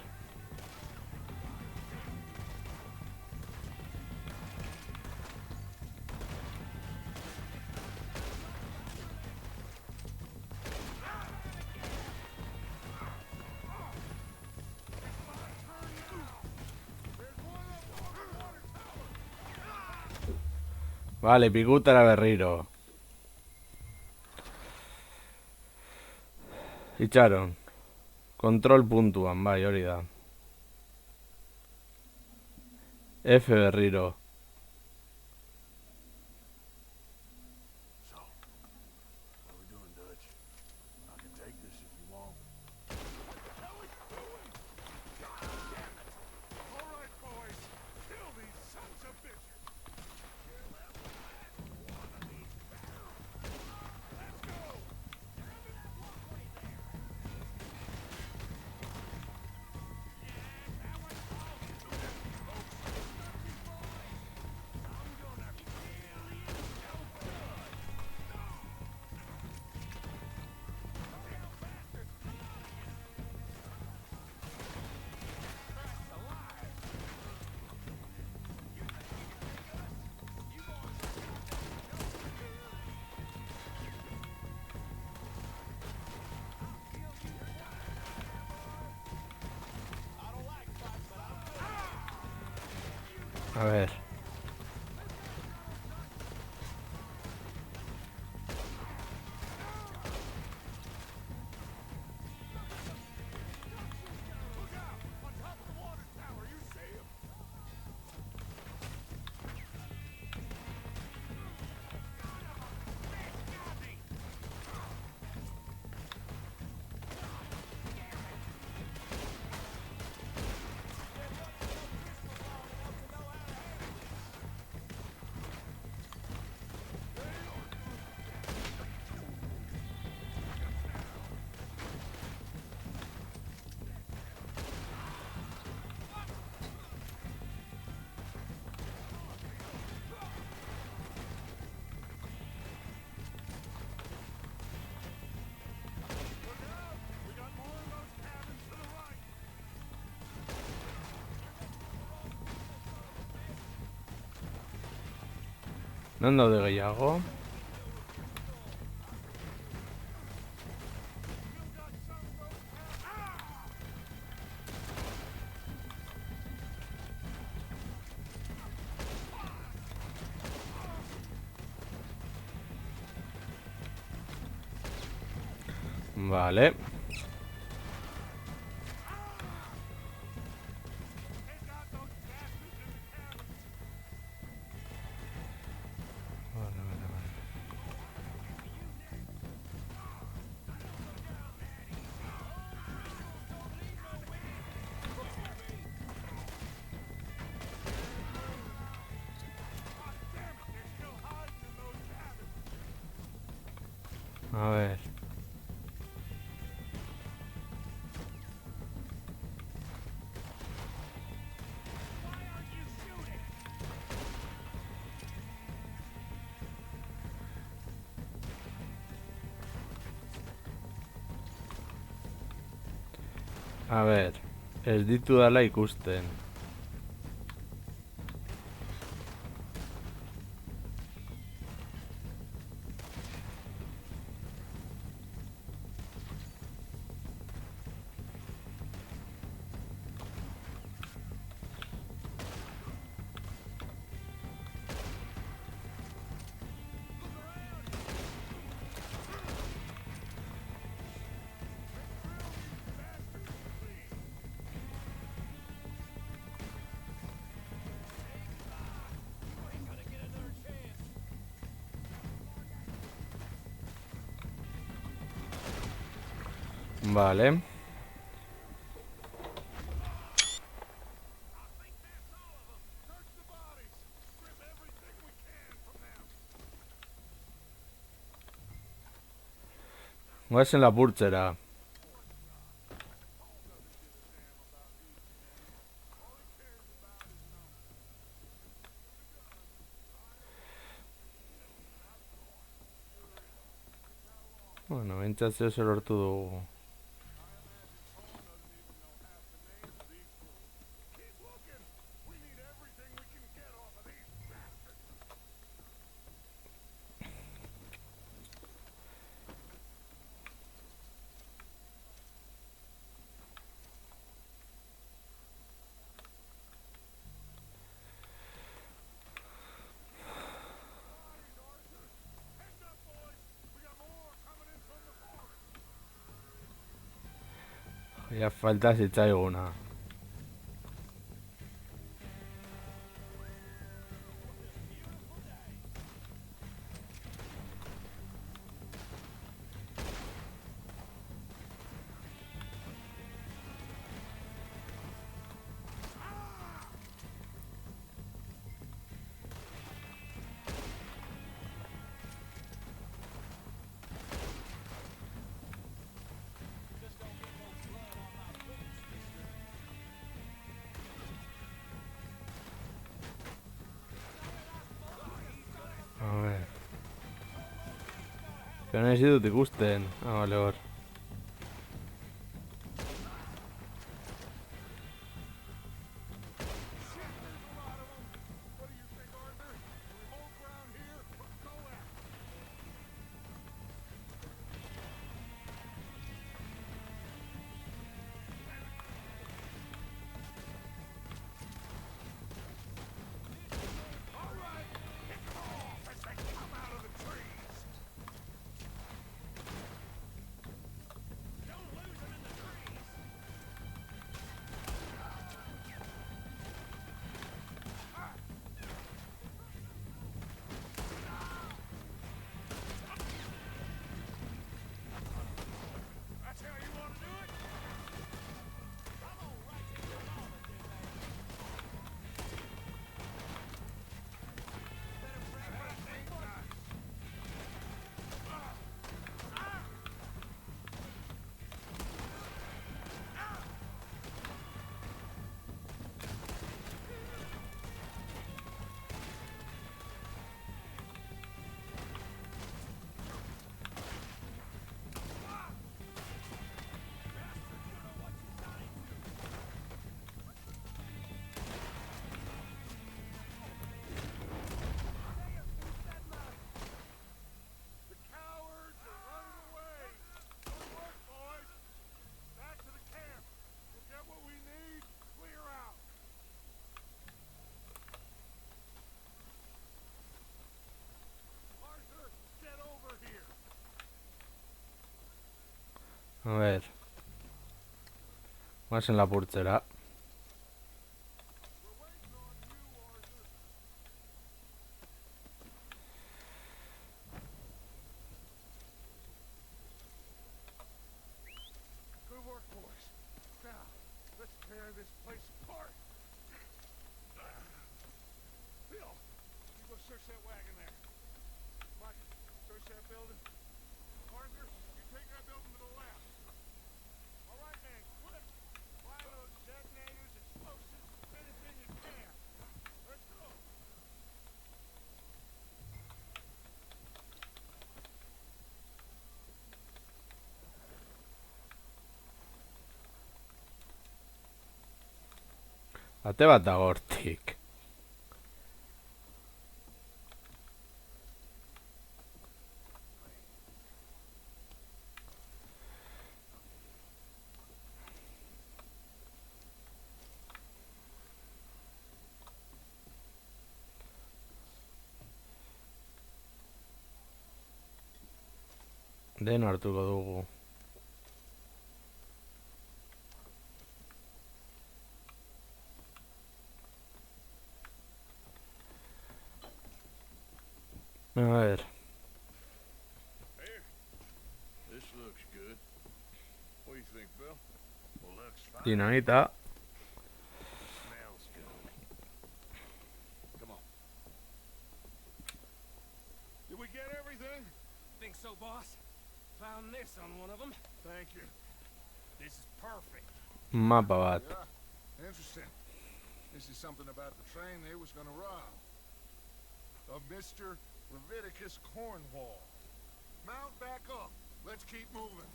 Vale, pikutara berriro. Itxaron. Kontrol puntuan, bai, hori da. F berriro. So, what are we doing, Dutch? I can take this if you want. What the hell are you doing? God damn it! All right, boys. A ver. Non daude gehiago? Vale. A ver. A ver. Ez ditudala ikusten. Vale. Goazen lapurtzera. Bueno, bentsatze zer lortu dugu. Ja falta zitzaiguna. A ver. Pero ez ditut ikusten. Ah, vale, hor. A ver. Más en la purtzera. Good work, boys. Now, let's tear this place apart. Bill, you go search that wagon there. Mike, search that building. Arthur, you take that building to the left. All right, man, quick. Find those detonators, explosives, anything you can. Let's go. Ate bat dago hortik. Den hartuko dugu. A ver. Here. This looks good. What do you think, Bill? Well, looks fine. Dinamita. Smells good. Come on. Did we get everything? Think so, boss. Found this on one of them. Thank you. This is perfect. Mapa bat. Yeah, interesting. This is something about the train they was gonna rob. Of Mr. Leviticus Cornwall. Mount back up. Let's keep moving.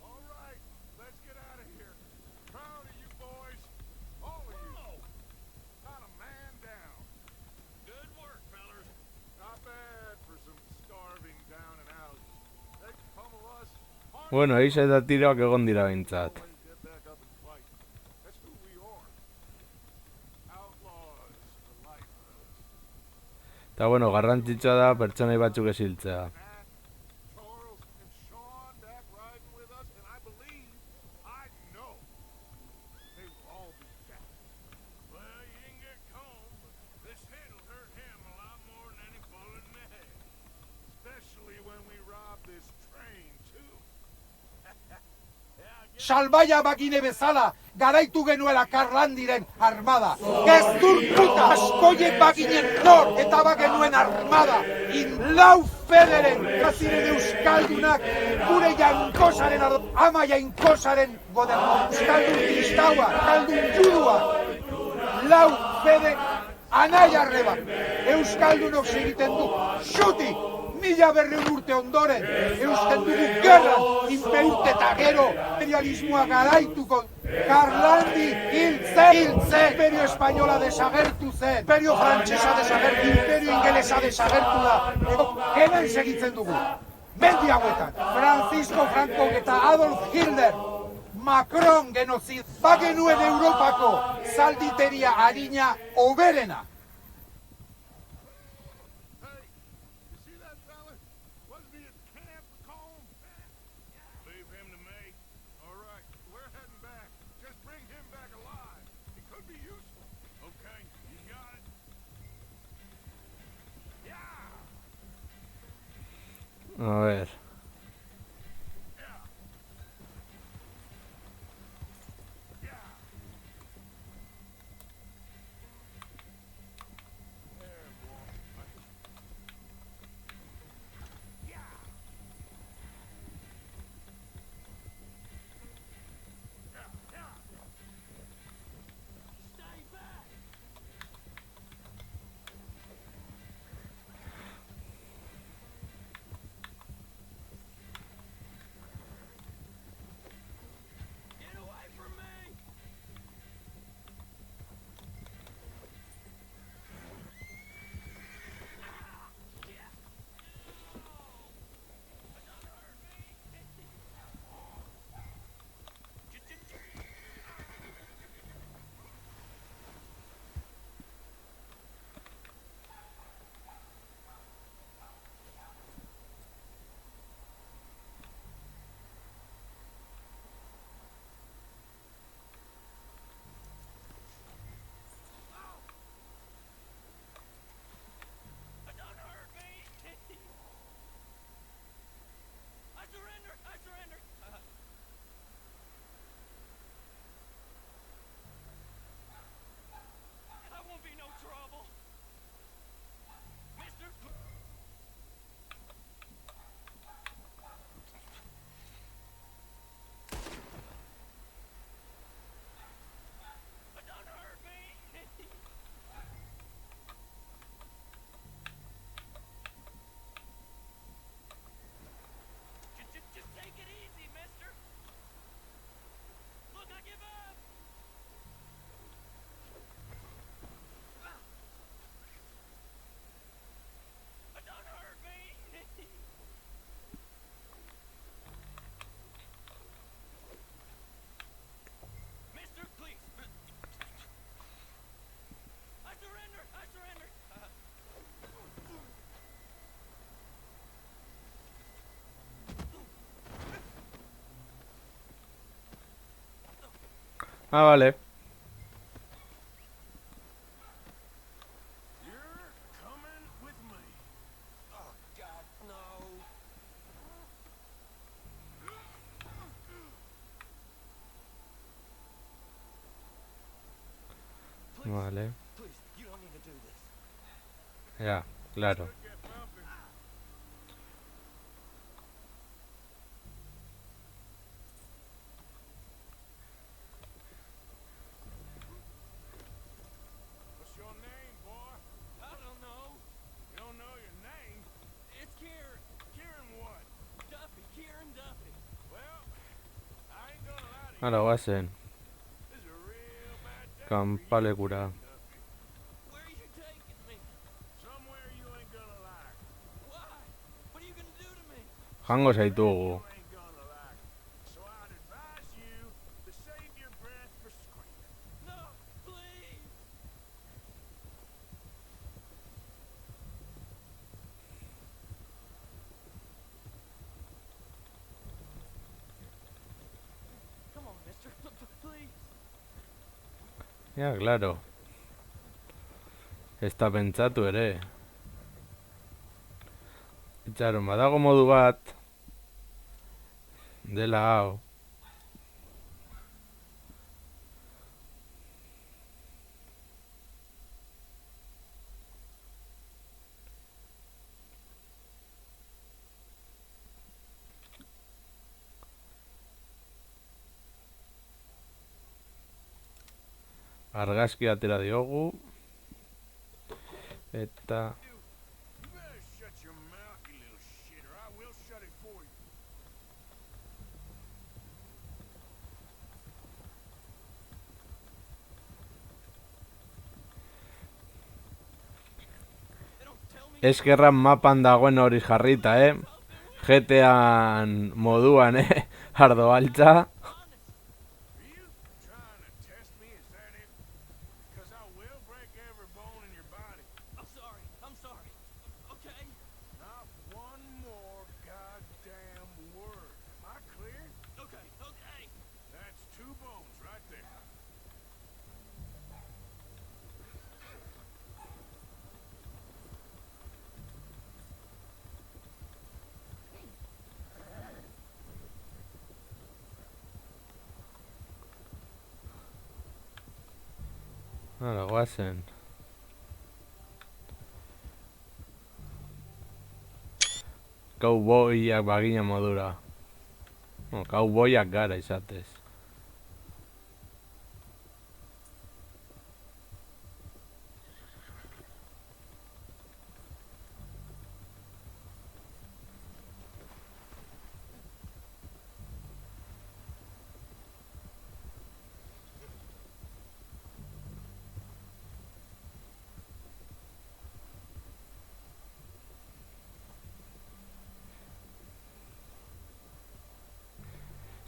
All right, let's get out of here. Proud of you boys. All of you. Not a man down. Good work, fellers. Not bad for some starving down and out. They can pummel us. Bueno, eixa eta tiroak egon dira behintzat. Always get back up and fight. That's who we are. Outlaws for life, fellas. Eta bueno, garrantzitsua da pertsonai batzuk esiltzea. Matt, Charles, and Sean back riding with us, and I believe, I know, they will all be back. Well, you didn't get Combe, but this hit'll hurt him a lot more than any bullet in the head. Especially when we rob this train, too. Salbaia bagine bezala, garaitu genuela Karlandiren armada. Gezur puta askoien baginen nor, eta bagenuen armada. Lau federen, gaziren euskaldunak, gure jankosaren ama jankosaren goderno. Euskaldun kristaua, euskaldun judua. Lau fede anaia arreba. Euskaldunok segiten du, xuti! 1000 urte ondoren, eusten dugu gerra, inperurte eta gero, imperialismoa garaituko, Karlandi hiltzen, imperio espainola desagertu zen, imperio frantsesa desagertu, imperio ingelesa desagertu da, hemen segitzen dugu. Mendi hauetan, Francisco Franco eta Adolf Hitler, Macron genozid, bagenuen Europako zalditeria harina oberena. A ver. Ah, vale. You're coming with me. Oh, God, no. Vale. Please, you don't need to do this. Ya, claro. Could get bumpy. What's your name, boy? I don't know. You don't know your name? It's Kieran. Kieran what? Duffy. Kieran Duffy. Well, I ain't gonna lie to you. Hala, guazen. This is a real bad day for you, Kanpalekura. Duffy. Where are you taking me? Somewhere you ain't gonna like. Why? What are you gonna do to me? Jango You zaitugu. ain't gonna like. So I'd advise you to save your breath for screaming. No, please. Come on, mister. Please. Ja, claro. Ez da pentsatu ere. Itxaron, badago modu bat. Dela hau. Argazki atera diogu. Eta... You better shut your mouth, you little shit, or I will shut it for you. They don't tell me. Eskerran mapan dagoen hori jarrita, GTAan moduan, Ardo altza. Honest. Are you trying to test me? Is that it? Because I will break every bone in your body. I'm sorry. I'm sorry. Okay. Not one more goddamn word. Am I clear? Okay. Okay. That's 2 bones right there. Hala, guazen. Cowboyak bagina modura. No, cowboyak gara izatez.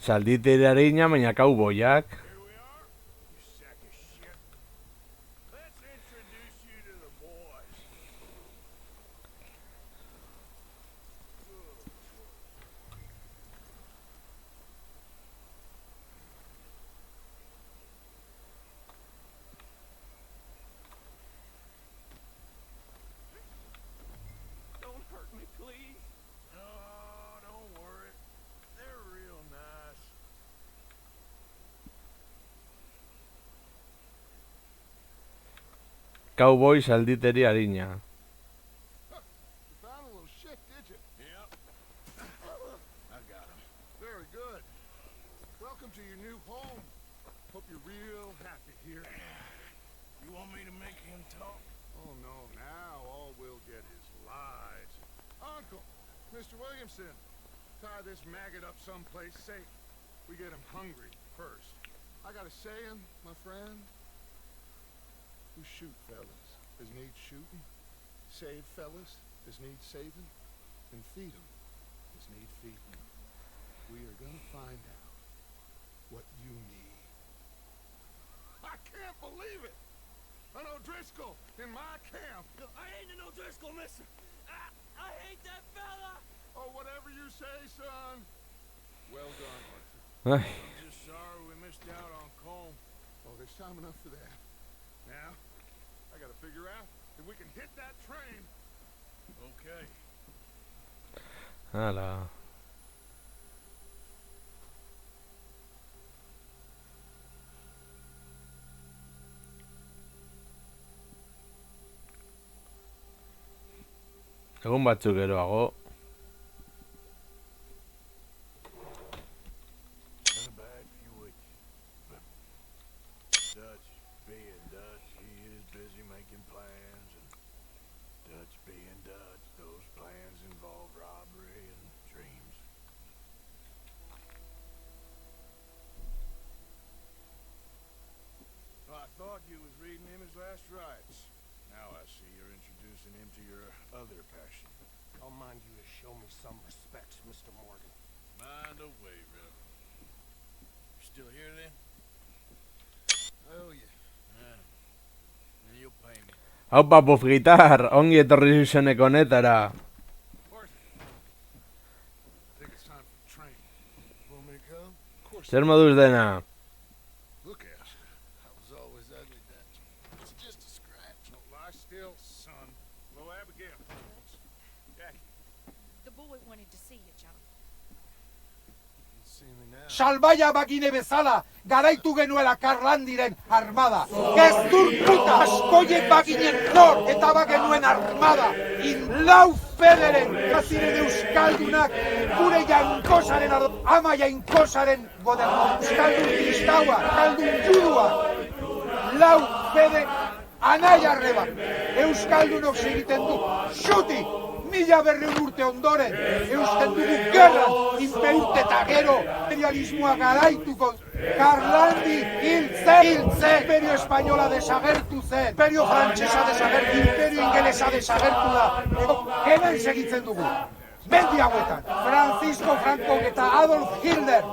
Zalditeri harina, baina cowboyak. Here we are, you sack of shit. Let's introduce you to the boys. Don't hurt me, please. Oh, don't worry. They're real nice. Cowboy zalditeri harina. You found a little shit, did you? Yep. I got him. Very good. Welcome to your new home. Hope you're real happy here. You want me to make him talk? Oh no, now all we'll get is lies. Uncle, Mr. Williamson, tie this maggot up someplace safe. We get him hungry first. I got a saying, my friend. Who shoot fellas as need shooting, save fellas as need saving, and feed 'em as need feeding. We are gonna find out what you need. I can't believe it! An O'Driscoll in my camp! I ain't an O'Driscoll, mister. I hate that fella. Oh, whatever you say, son. Well done, Arthur. Ai, I'm just sorry we missed out on Colm. Oh, there's time enough for that. Now, I gotta figure out if we can hit that train. Okay. Hala. Egun batzuk geroago. Not a bad few weeks. But Dutch being Dutch, he is busy making plans, and Dutch being Dutch, those plans involve robbery and dreams. Well, I thought you was reading him his last rites. Now I see you're introducing him to your other passion. I'll mind you to show me some respect, Mr. Morgan. Mind away, Rev. You still here then? I owe you. And you'll pay me. Haupa, Puff Gitar, ongi etorri zuzeneko honetara. Horse. I think it's time for the train. Want me to come? Of course. Zer moduz dena? Look at us. I was always ugly, Dutch. It's just a scratch. Don't lie still, son. Hello, Abigail. Jackie. The boy wanted to see you, John. You see me now. Salbaia bagine bezala, garaitu genuela Karlandiren armada. Gezur puta askoien baginen nor, eta bagenuen armada. Lau federen, gaziren euskaldunak, gure jankosaren ama jankosaren goderno. Euskaldun kristaua, euskaldun judua. Lau fede anaia arreba. Euskaldunok segiten du, xuti! 1000 urte ondoren, eusten dugu gerran, inpeurte eta gero, imperialismoa garaituko, Karlandi hiltzen, imperio espainola desagertu zen, imperio frantsesa desagertu, imperio ingelesa desagertu da, hemen segitzen dugu. Mendi hauetan, Francisco Franco eta Adolf Hitler,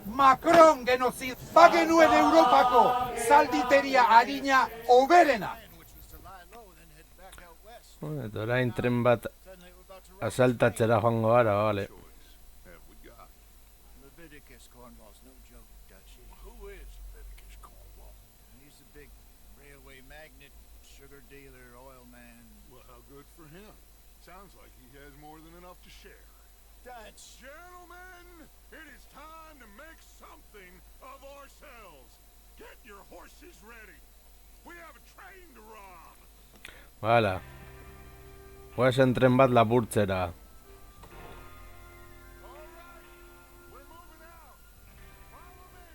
Macron genozid, bagenuen Europako zalditeria harina oberena. Eta orain tren bat asaltatzera joango gara, bale. Have we got? Leviticus Cornwall's no joke, Dutch. Who is Leviticus Cornwall? He's the big railway magnate, sugar dealer, oil man. Well, how good for him. Sounds like he has more than enough to share. Dutch! Gentlemen, it is time to make something of ourselves. Get your horses ready. We have a train to rob. Hala. Goazen tren bat lapurtzera. All right, we're moving out. Follow me.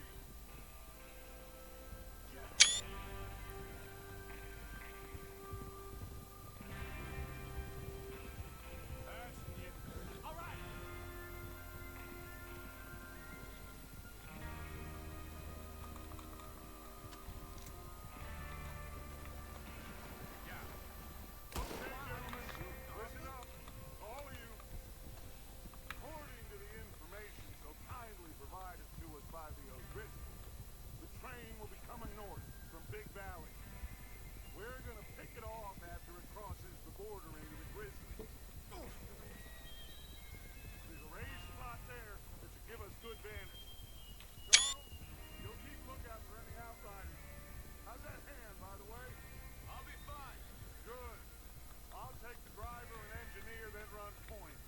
All right! Listen up, all of you. According to the information so kindly provided to us by the O'Driscolls, the train will be coming north from Big Valley. We're gonna pick it off after it crosses the border into the Grizzlies. There's a raised spot there that should give us good vantage. Charles, you'll keep lookout for any outriders. How's that hand, by the way? I'll be fine. Good. I'll take the driver and engineer, then run point.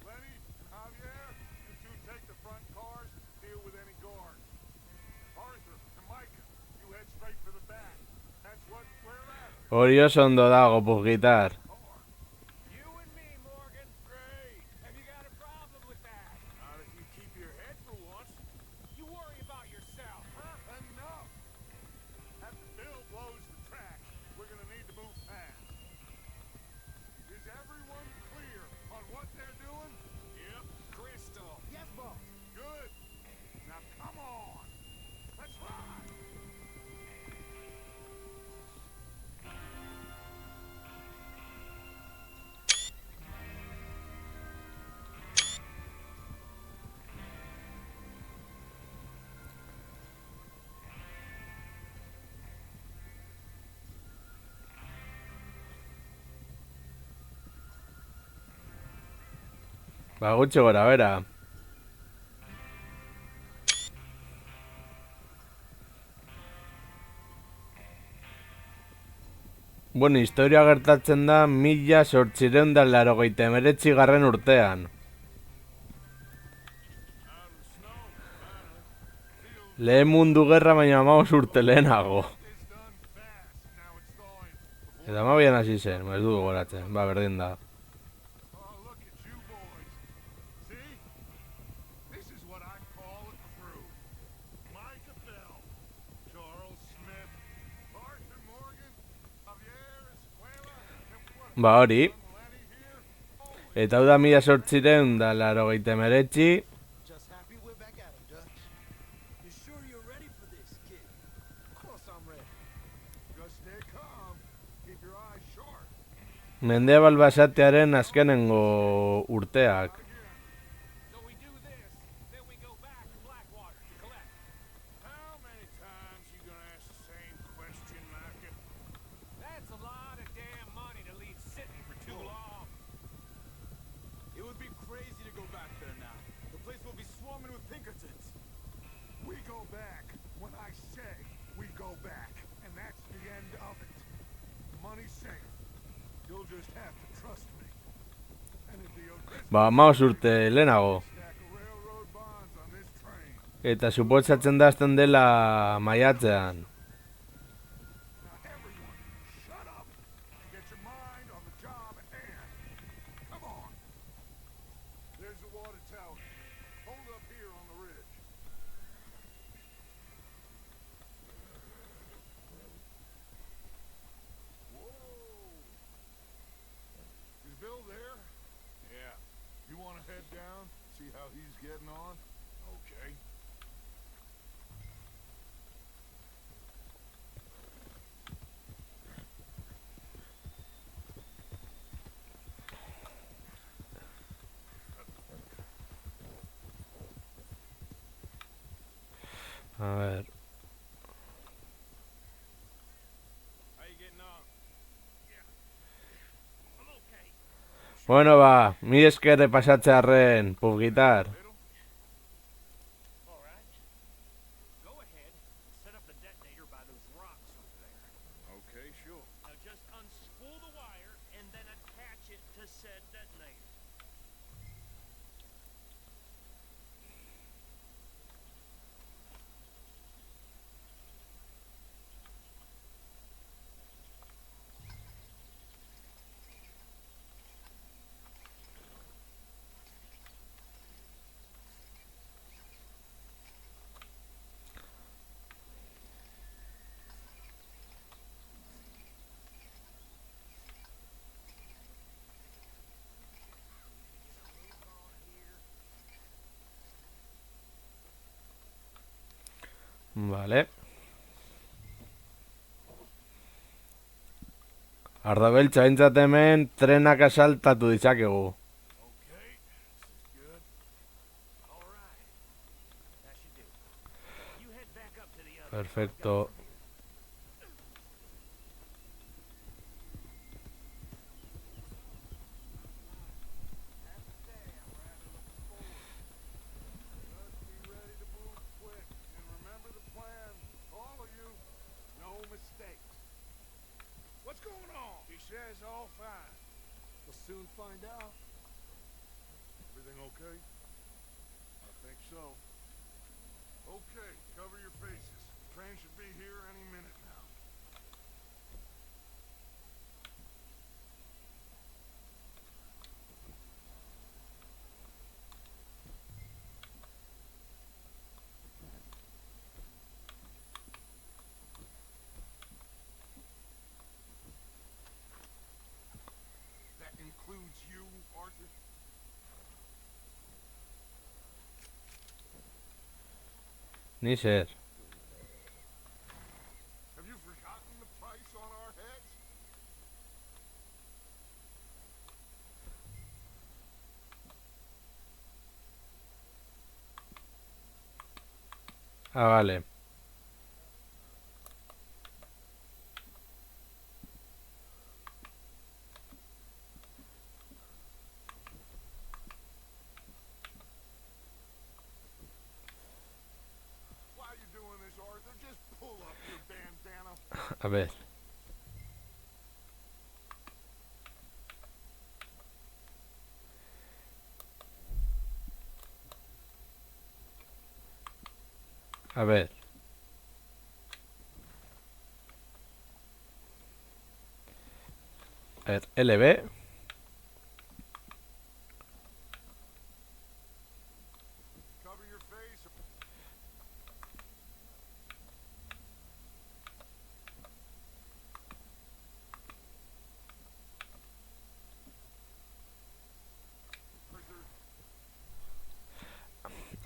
Lenny and Javier, you two take the front cars, deal with any guards. Arthur and Micah, you head straight for the back. That's what we're after. Hori oso ondo dago, Puff Gitar. You and me, Morgan. Great. Have you got a problem with that? Not if you keep your head for once. You worry about yourself, huh? Enough! After Bill blows the tracks, we're gonna need to move fast. Is everyone clear on what they're doing? Yep. Crystal. Yes, boss. Good. Now come on. Let's ride. Ba, gutxi gora, bera. Bueno, historia gertatzen da 1889 urtean. Out of the snow, finally. Fields Lehen mundu gerra baina 15 urte lehenago. is done fast. Now it's thawing. Eta 12an hasi zen, ez du gogoratzen, berdin da. Oh, look at you boys. See? This is what I call a crew. Micah Bell, Charles Smith, Arthur Morgan, Javier Escuela, and what? Hori, Lenny here? Holy eta hau da 1889. Just happy we're back at him, Dutch. You sure you're ready for this, kid? Of course I'm ready. just stay calm. Keep your eyes sharp. Mendebal basatearen azkenengo urteak. So we do this, then we go back to Blackwater to collect. How many times you gonna ask the same question, Micah? That's a lot of damn money to leave sitting for too long. It would be crazy to go back there now. The place will be swarming with Pinkertons. We go back when I say we go back, and that's the end of it. Money's safe. You'll just have to trust me. And if the O'Driscoll 15 urte lehenago. stack of railroad bonds on this train, Eta supotsatzen da hasten dela maiatzean. now everyone, shut up and get your mind on the job at hand. Come on. There's the water tower. Hold up here on the ridge. Whoa. Is Bill there? Yeah. You want to head down, see how he's getting on? Okay. A ver. How you getting on? Yeah. I'm okay. Bueno ba, mi esker pasatzearren, pubgitar. Little? All right. Go ahead. Set up the detonator by those rocks over there. Okay, sure. Now just unspool the wire and then attach it to said detonator. Vale. Ardabeltza aintzat hemen trenak asaltatu ditzakegu. Okay, this is good. All right. That should do. You head back up to the other. Perfecto. Just be ready to move quick, and remember the plan. All of you, no mistakes. What's going on? He says all fine. We'll soon find out. Everything okay? I think so. Okay, cover your faces. The train should be here any minute now. That includes you, Arthur? Ni zer. Have you forgotten the price on our heads? Ah, vale. Why are you doing this, Arthur? Just pull up your bandana. A ver. A ver, LB. Cover your face.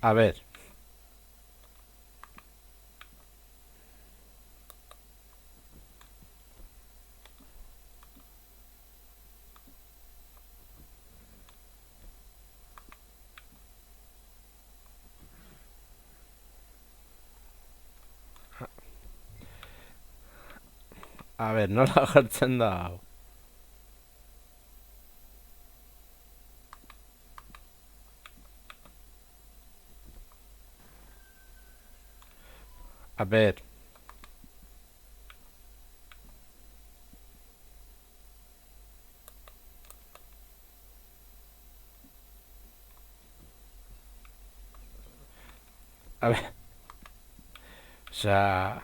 A ver. A ver, nola jartzen da hau. A ver. A ver. O sea...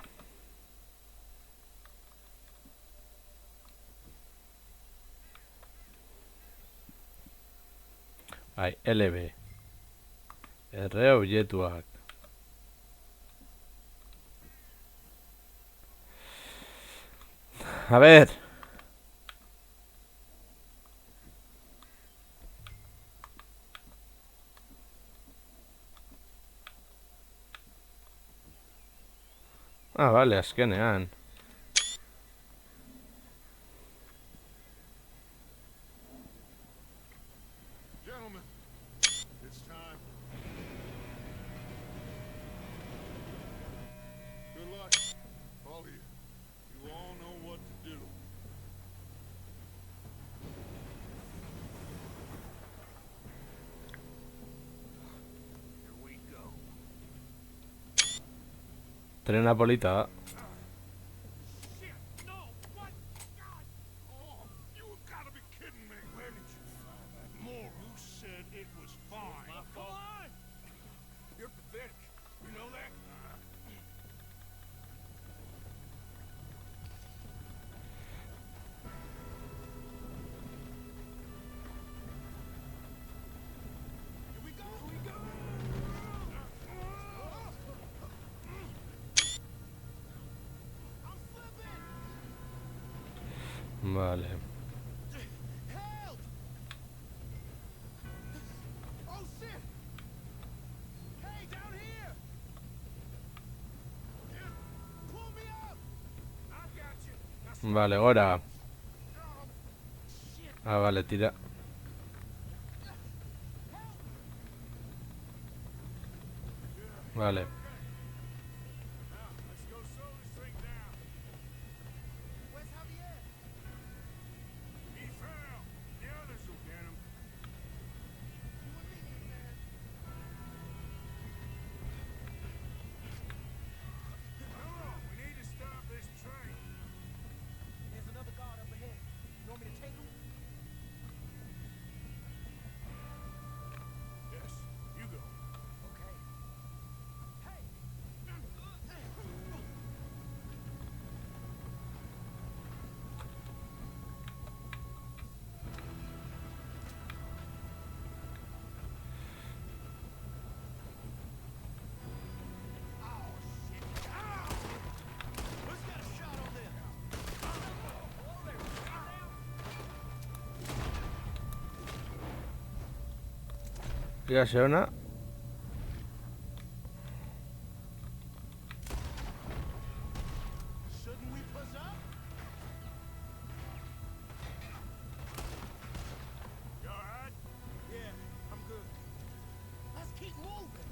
Bai, LB. R objektuak. A ver. Ah, vale, azkenean. Gentlemen, it's time. Good luck, all of you. You all know what to do. Here we go. Trena polita da. Shit! No! What? God! Oh, you have got to be kidding me. Where did you find that? More. Who said it was fine? Come on! You're pathetic. You know that? Here we go! Here we go! I'm slipping! Vale. Help! Oh shit! Hey, down here! Pull me up! I got you. That's Vale, gora. shit. Ah, vale, tira. Vale. Now, let's go slow this thing down. Where's Javier? He fell. The others will get him. You and me, man. Come on, we need to stop this train. There's another guard up ahead. You want me to take him? Yes, you go. Okay. Hey! Ya se ona. Shouldn't we push up? You alright? Yeah, I'm good. Let's keep moving.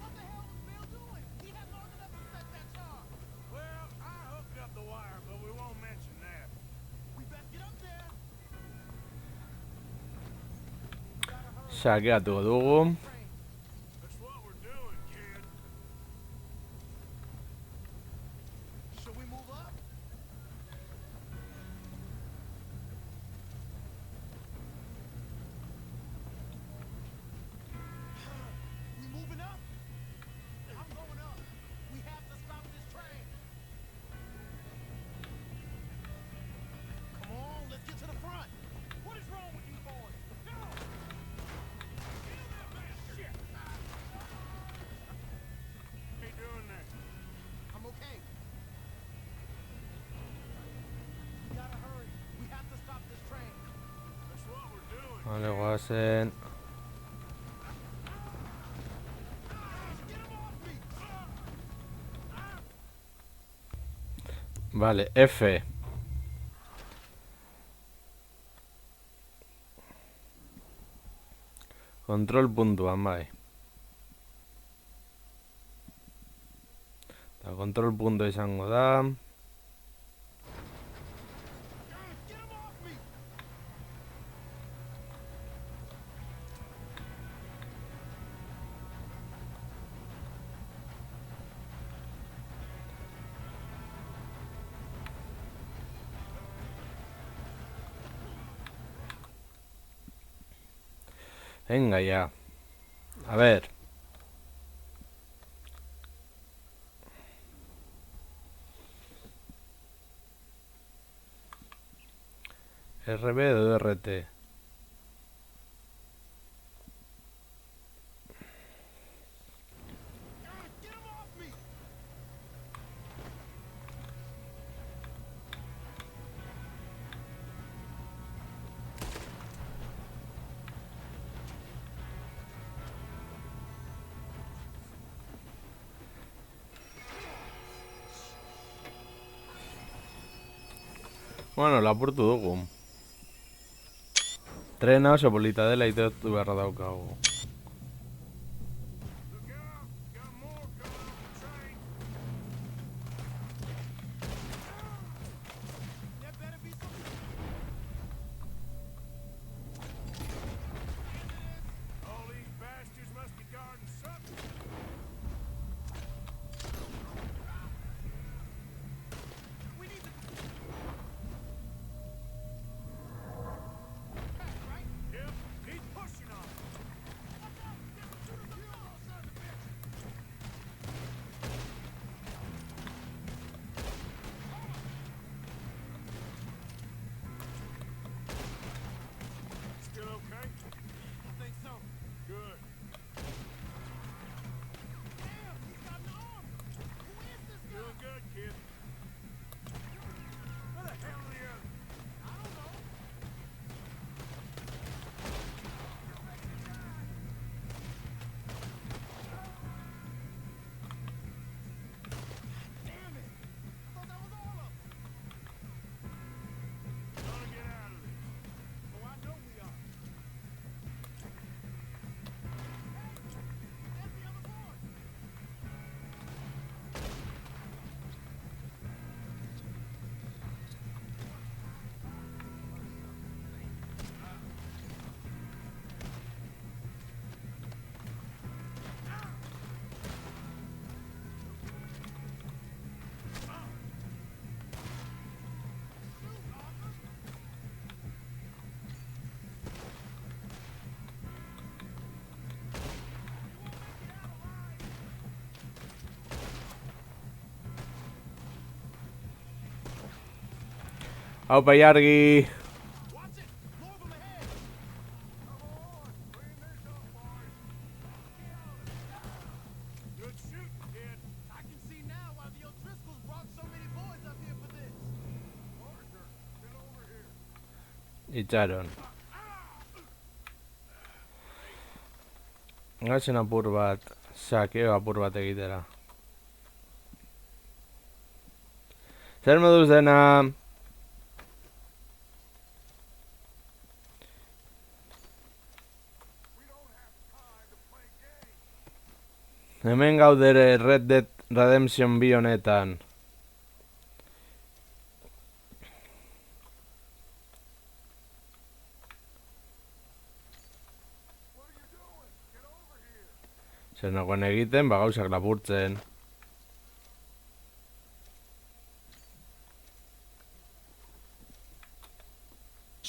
What the hell was Bill doing? He had long enough to set that charge. Well, I hooked up the wire, but we won't mention that. We best get up there. Sakeatu dugu. That's what we're doing, kid. Should we move up? We moving up? I'm going up. We have to stop this train. Come on, let's get Vale, guazen. Vale, F. Kontrol puntuan, bai. Eta kontrol puntua izango da. Venga ya. A ver. RB o RT. Bueno, lapurtu dugu. Trena oso polita dela itotu beharra daukagu. All these bastards must be guarding something. Yep, keep pushing on. Still okay? I think so. Good. Damn, he's got an arm. Who is this guy? Doing good, kid. Where the hell are the others? I don't know. Damn it! I thought that was all of them. Gotta get out of this. Oh, I know we are. Hey, there's the other boy. Aupa Iargi! Watch it! More of them ahead! Good shooting, kid. I can see now why the O'Driscolls brought so many boys up here for this. Arthur, get over here. Itxaron. Gatzen apur bat, sakeo apur bat egitera. Zer moduz dena? Hemen gaudere Red Dead Redemption 2 honetan. Zer nagoen egiten, ba gauzak lapurtzen.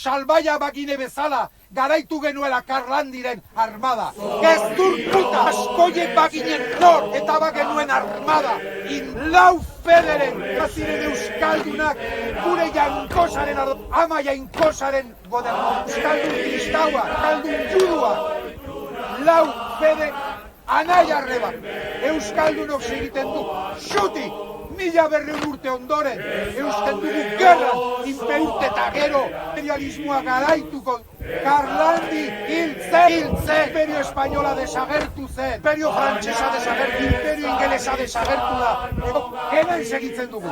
Salbaia bagine bezala, garaitu genuela Karlandiren armada. Gezdur puta askoien baginen nor, eta bagenuen armada. Lau federen, ziren euskaldunak, gure jankosaren ama jankosaren goderno. Euskaldun kristaua, euskaldun judua. Lau fede anai arreba. Euskaldunok egiten du, xuti, Mila berreun urte ondoren, eusten dugu gerra, inperute eta gero, imperialismoa garaituko. Karlandi hiltzen, imperio espainola desagertu zen, imperio frantsesa desagertu, imperio ingelesa desagertu da. Hemen segitzen dugu.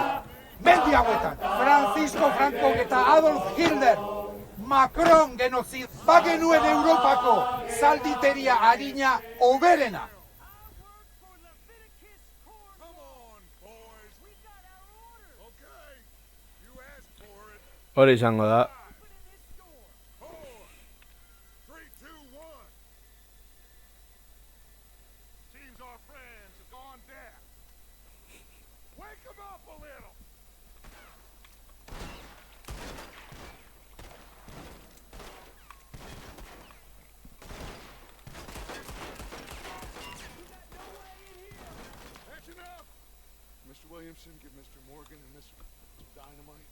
Mendi hauetan, Francisco Franco eta Adolf Hitler, Macron genozid, bagenuen Europako zalditeria harina oberena. Come on, boys. Okay, you asked for it. Hori izango da. 4, 3, 2, 1. Seems our friends have gone deaf. Wake them up a little. That's enough. Mr. Williamson, give Mr. Morgan and Mr. Dynamite.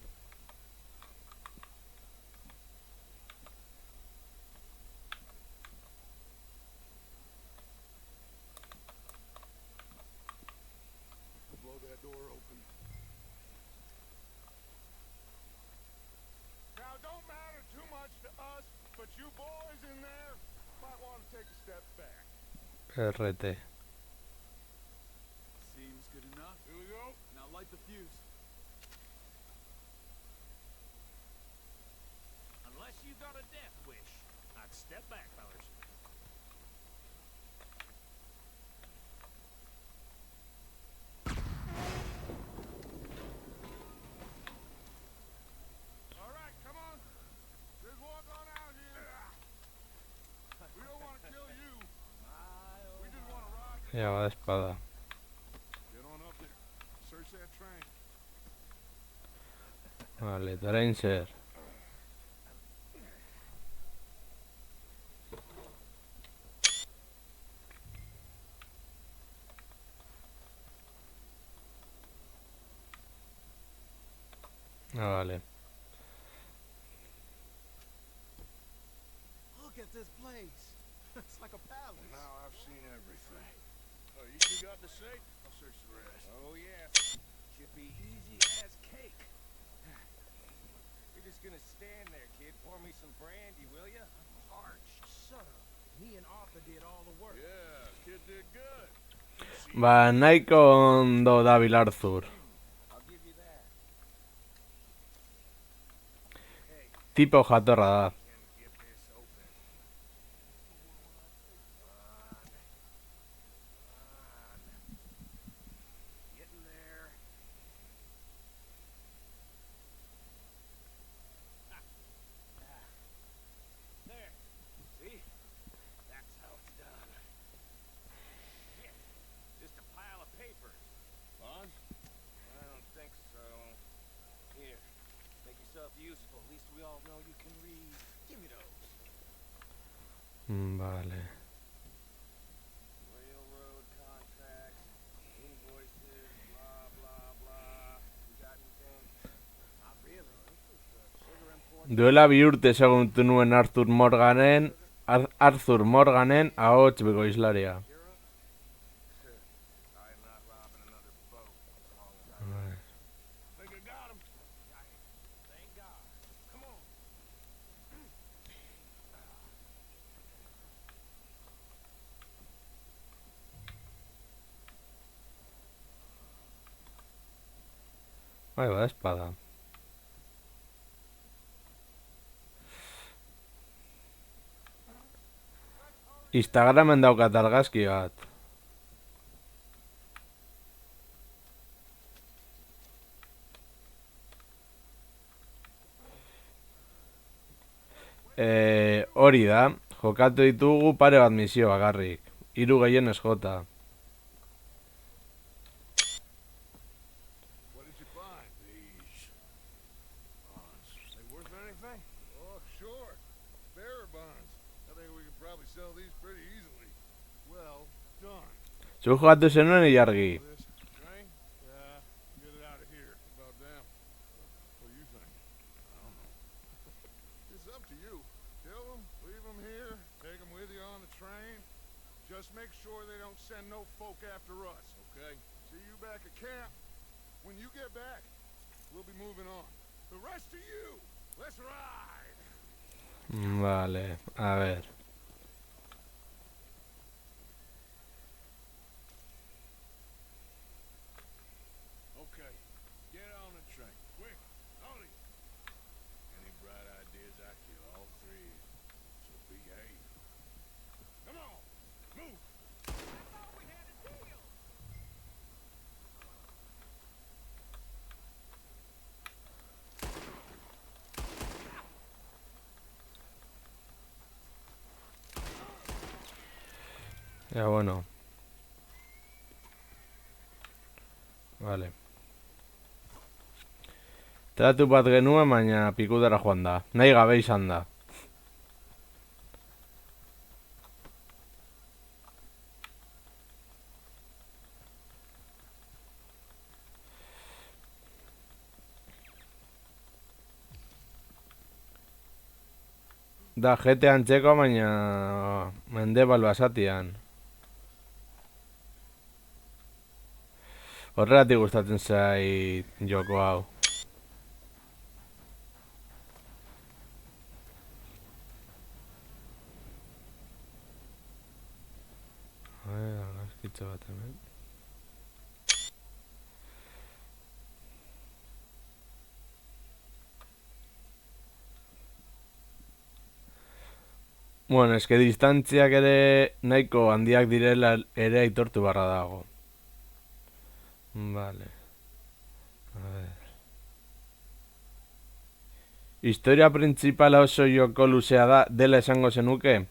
Blow that door open. Now, don't matter too much to us, but you boys in there might want to take a step back. RT. Seems good enough. Here we go. Now light the fuse. Unless you got a death wish, I'd step back, fellas. All right, come on. Just walk on out here. We don't want to kill you. We just want to rock it. Llama de espada. Get on up there. Search that train. Vale, Trainser. Vale. Look at this place. It's like a palace. Now I've seen everything. Oh, you two got the safe? I'll search the rest. Oh yeah, should be easy as cake. You're just gonna stand there, kid. Pour me some brandy, will ya? I'm parched. Shut up. Me and Arthur did all the work. Yeah, kid did good. Ba, nahiko ondo dabil Arthur. I'll give you that. Tipo jatorra da. Can get this open. Getting there. There. See? That's how it's done. Shit. Just a pile of papers. Bonds? I don't think so. Here. Make yourself useful. At least we all know you can read. Give me those. Vale. Railroad contracts, invoices, blah, blah, blah. You got anything? Not really. Sugar import. Duela bi urte ezagutu nuen Arthur Morganen ahots begoizlaria. I am not robbing another boat as long as I Think I got him. thank God. Come on. Ahí va, espada. Instagramen daukat argazki bat. Hori da, jokatu ditugu pare bat misio bakarrik. 3 gehienez jota. What did you find? These bonds. They worth anything? Oh, sure. Bearer bonds. I think we could probably sell these pretty easily. Well done. Zu jokatu zenuen ilargi. This train? Yeah. Get it out of here. About damn. What do you think? I don't know. It's up to you. Kill them, leave them here, take them with you on the train. Just make sure they don't send no folk after us, okay? See you back at camp. When you get back, we'll be moving on. The rest of you, let's ride. Vale, a ver. Okay, get on the train. Quick, all of you. Any bright ideas, I kill all three. So behave. Come on, move. Ya bueno. Vale. Tratu bat genuen, baina pikudara joan da. Nahi gabe izan da. Da jete antzeko, baina Mendebal basatian. Horregatik gustatzen zait joko hau. Argazkitxo bat hemen. Bueno, eske distantziak ere nahiko handiak direla ere aitortu barra dago. Vale. A ver. Historia principala oso joko luzea da, dela esango zenuke?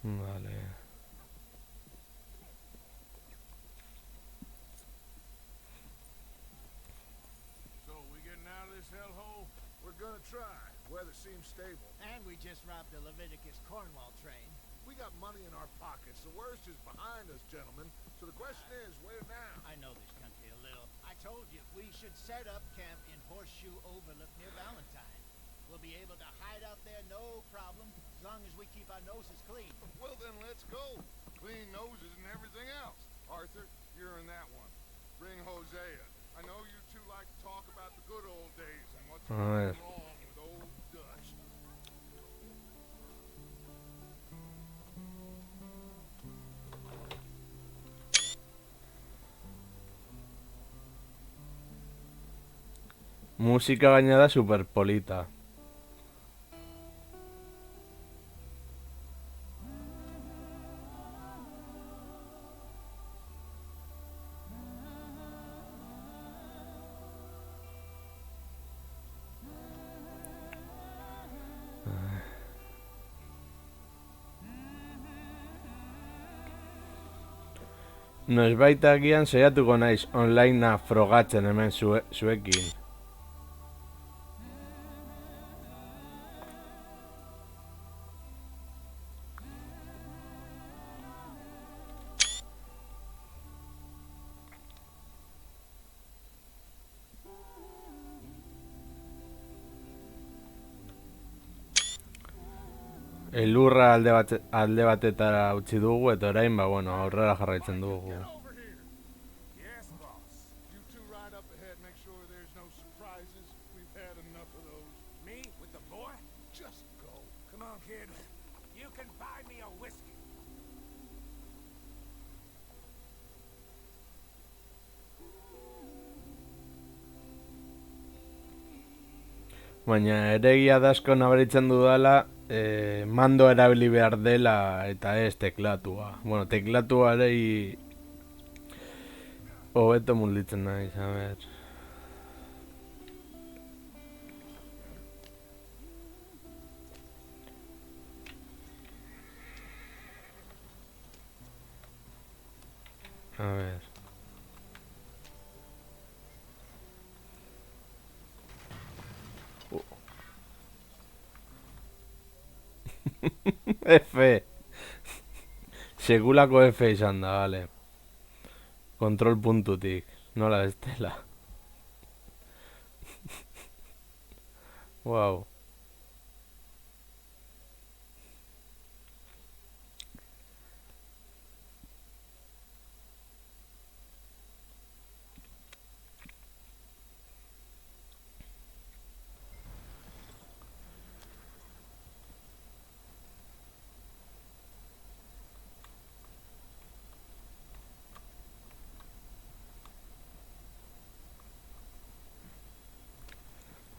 Vale. So, we getting out of this hellhole? We're gonna try. Weather seems stable. And we just robbed the Leviticus Cornwall train. We got money in our pockets. The worst is behind us, gentlemen. So the question is, where now? I know this country a little. I told you, we should set up camp in Horseshoe Overlook near Valentine. We'll be able to hide out there no problem, as long as we keep our noses clean. Well, then let's go. Clean noses and everything else. Arthur, you're in that one. Bring Hosea. I know you two like to talk about the good old days and what's Alright. wrong with old Dutch. Musika gaina da super polita. Noizbait agian saiatuko naiz onlinea frogatzen hemen zuekin. Elurra alde batetara utzi dugu eta orain bueno, aurrera jarraitzen dugu. Get over here. Yes, boss. You two ride up ahead, make sure there's no surprises. We've had enough of those. Me with the boy? Just go. Come on, kid. You can buy me a whiskey. Baina eregia da asko nabaritzen dudala, mando erabili behar dela eta ez teklatua. Bueno, teklatua ere hobeto mulitzen naiz, a ver. A ver. F. Segulako F izan da, vale. Kontrol puntutik, nola bestela. Wow.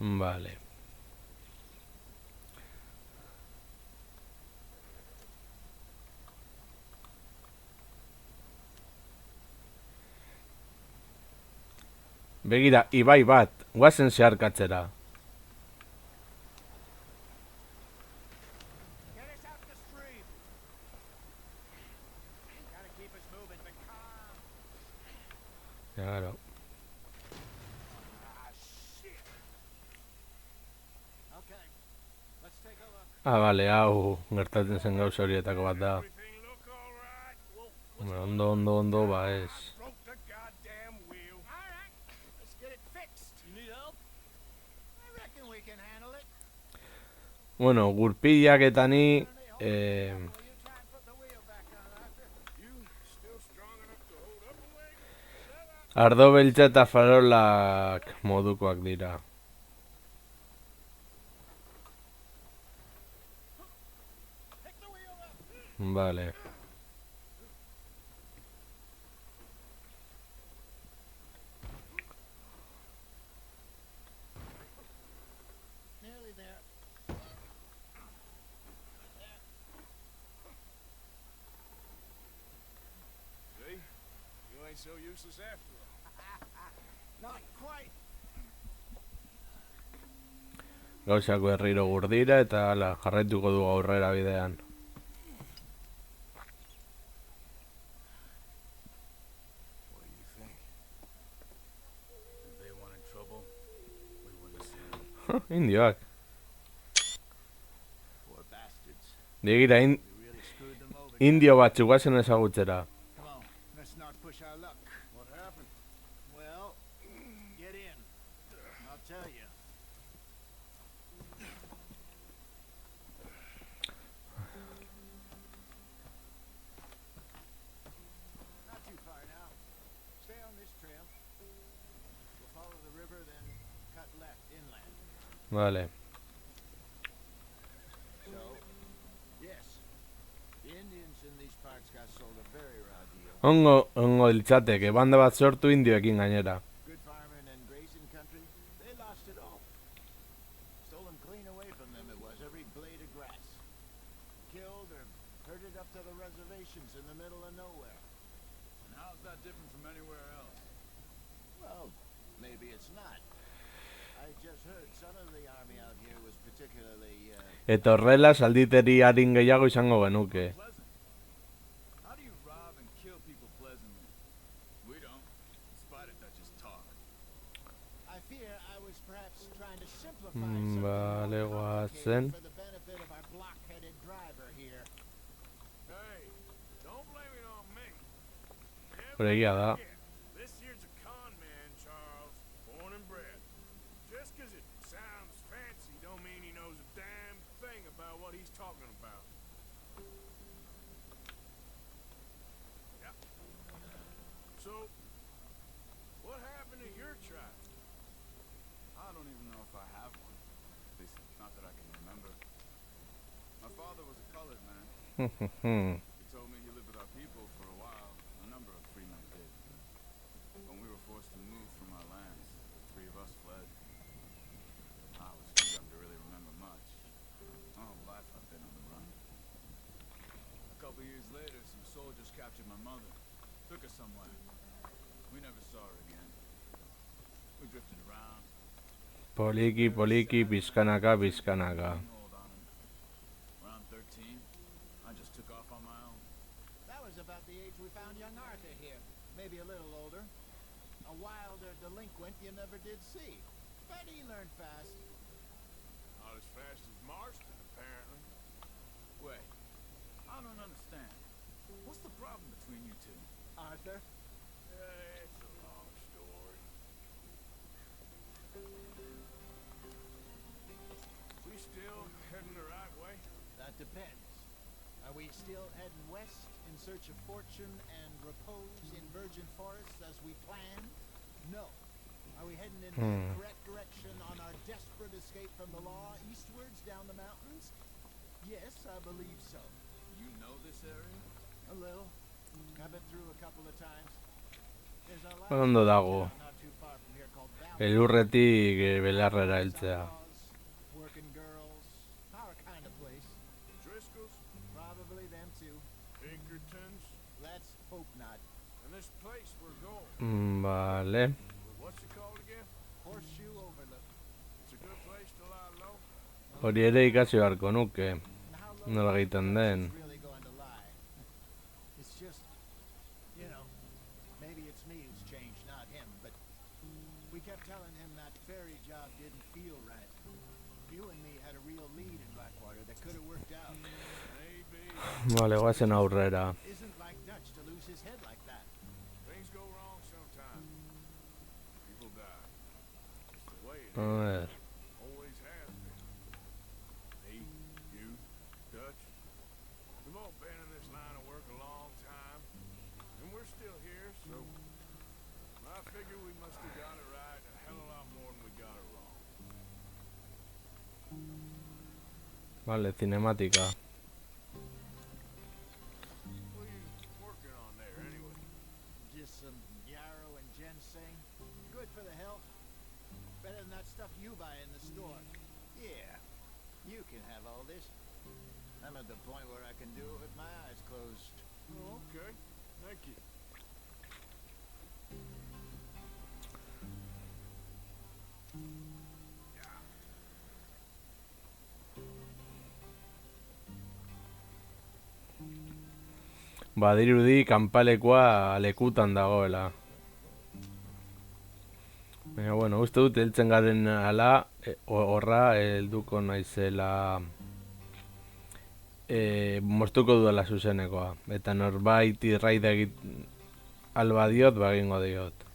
Vale. Begira, ibai bat, guazen zeharkatzera. Get us out the stream. Gotta keep us moving, but calm. Claro. Ah, shit. Okay, let's take a look. Bale, hau gertatzen zen gauza horietako bat da. Everything look all right? Well, Ondo, ba ez. broke the goddamn wheel. All right, let's get it fixed. You need help? I reckon we can handle it. Bueno, gurpillak eta ni... Will you try and put the wheel back on, Arthur? You still strong enough to hold up a wagon? Ardo beltza eta farolak modukoak dira. Pick the wheel up. Vale. Nearly there. See? You ain't so useless after all. Not quite. Gauzak berriro gurdira eta hala, jarraituko du aurrera bidean. What do you think? If they wanted trouble, we wouldn't have seen them. Indioak. Poor bastards. Begira, We really screwed them over. indio batzuk guazen ezagutzera. Come on, let's not push our luck. What happened? Well, get in. I'll tell you. Not too far now. Stay on this trail. We'll follow the river, then cut left inland. Vale. So, yes, the Indians in these parts got sold a very raw deal. Ongo iltzateke, banda bat sortu indioekin gainera. Good farming and grazing country, they lost it all. Stolen clean away from them it was, every blade of grass. Killed or herded up to the reservations in the middle of nowhere. And how's that different from anywhere else? Well, maybe it's not. I just heard some of the army out here was particularly, Eta horrela salditeri harin gehiago izango genuke. Pleasant. How do you rob and kill people pleasantly? We don't. Spider touches talk. I fear I was perhaps trying to simplify something Vale, more guazen. complicated for the benefit of our block-headed driver here. Hey, don't blame it on me. Hore egia da. Yeah, this here's a con man, Charles, born and bred. Just 'cause it sounds fancy don't mean he knows a damn thing about what he's talking about. Yeah. So, what happened to your tribe? I don't even know if I have one. At least not that I can remember. My father was a colored man. He told me he lived with our people for a while. A number of free men did. When we were forced to move from our lands, the three of us fled. I was too young to really remember much. My whole life I've been on the run. A couple years later, some soldiers captured my mother. Took her somewhere. We never saw her again. We drifted around. Poliki, pizkanaka. Hold on. Around 13, I just took off on my own. That was about the age we found young Arthur here. Maybe a little older. A wilder delinquent you never did see. But he learned fast. Not as fast as Marston, apparently. Wait, I don't understand. What's the problem between you two? Arthur? It's a long story. We still heading the right way? That depends. Are we still heading west in search of fortune and repose in virgin forests as we planned? No. Are we heading in the correct direction on our desperate escape from the law eastwards down the mountains? Yes, I believe so. You know this area? A little. I've been through a couple of times. There's a Ondo last dago. town not too far from here called Val elurretik belarrera heltzea. Outlaws, working girls, our kind of place. Driscoll's, Probably them too. Pinkertons, Let's hope not. and this place we're going. Vale. What's it called again? Horseshoe Overlook. It's a good place to lie low. Hori ere ikasi beharko nuke. And how low Nola egiten den. is really going to lie. It's just, you know, maybe it's me who's changed, not him, but we kept telling him that ferry job didn't feel right. You and me had a real lead in Blackwater that could have worked out. Maybe. Vale, guazen aurrera. Isn't like Dutch to lose his head like that. Things go wrong sometimes. People die. It's the way it A is. ver. Always has been. Me, you, Dutch. We've all been in this line of work a long time. And we're still here, so I figure we must have got it right a hell of a lot more than we got it wrong. Vale, cinemática. What are you working on there anyway? Just some yarrow and ginseng. Good for the health. Better than that stuff you buy in the store. Yeah, you can have all this. I'm at the point where I can do it with my eyes closed. Oh, okay. Thank you. Badirudi kanpalekoa lekutan dagoela. Baina, bueno, uste dut heltzen garen ala, horra helduko naizela moztuko duela zuzenekoa. Eta norbait irraida alba diot, bagingo diot.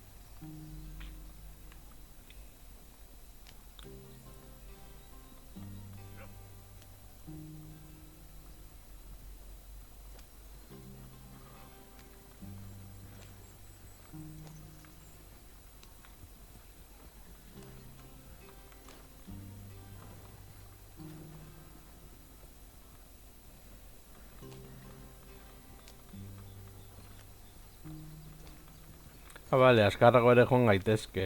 Bale, azkarrago ere joan gaitezke.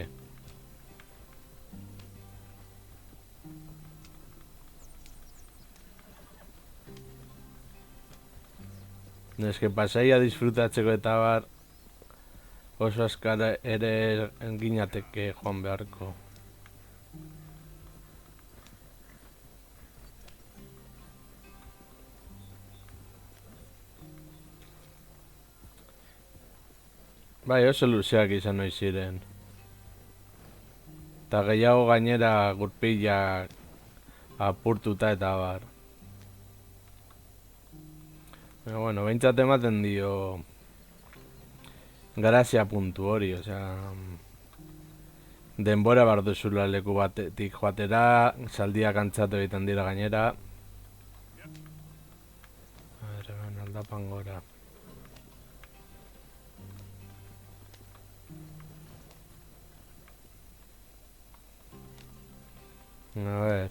Neske pasaia disfrutatzeko eta bar oso azkar ere ginateke joan beharko. Bai, oso luzeak izan ohi ziren. Eta gehiago gainera gurpila apurtuta eta bar. Baina, bueno, behintzat ematen dio grazia puntu hori, osea... Denbora behar duzula leku batetik joatera, zaldiak antzatu egiten dira gainera. A ver, hemen aldapan gora. A ver.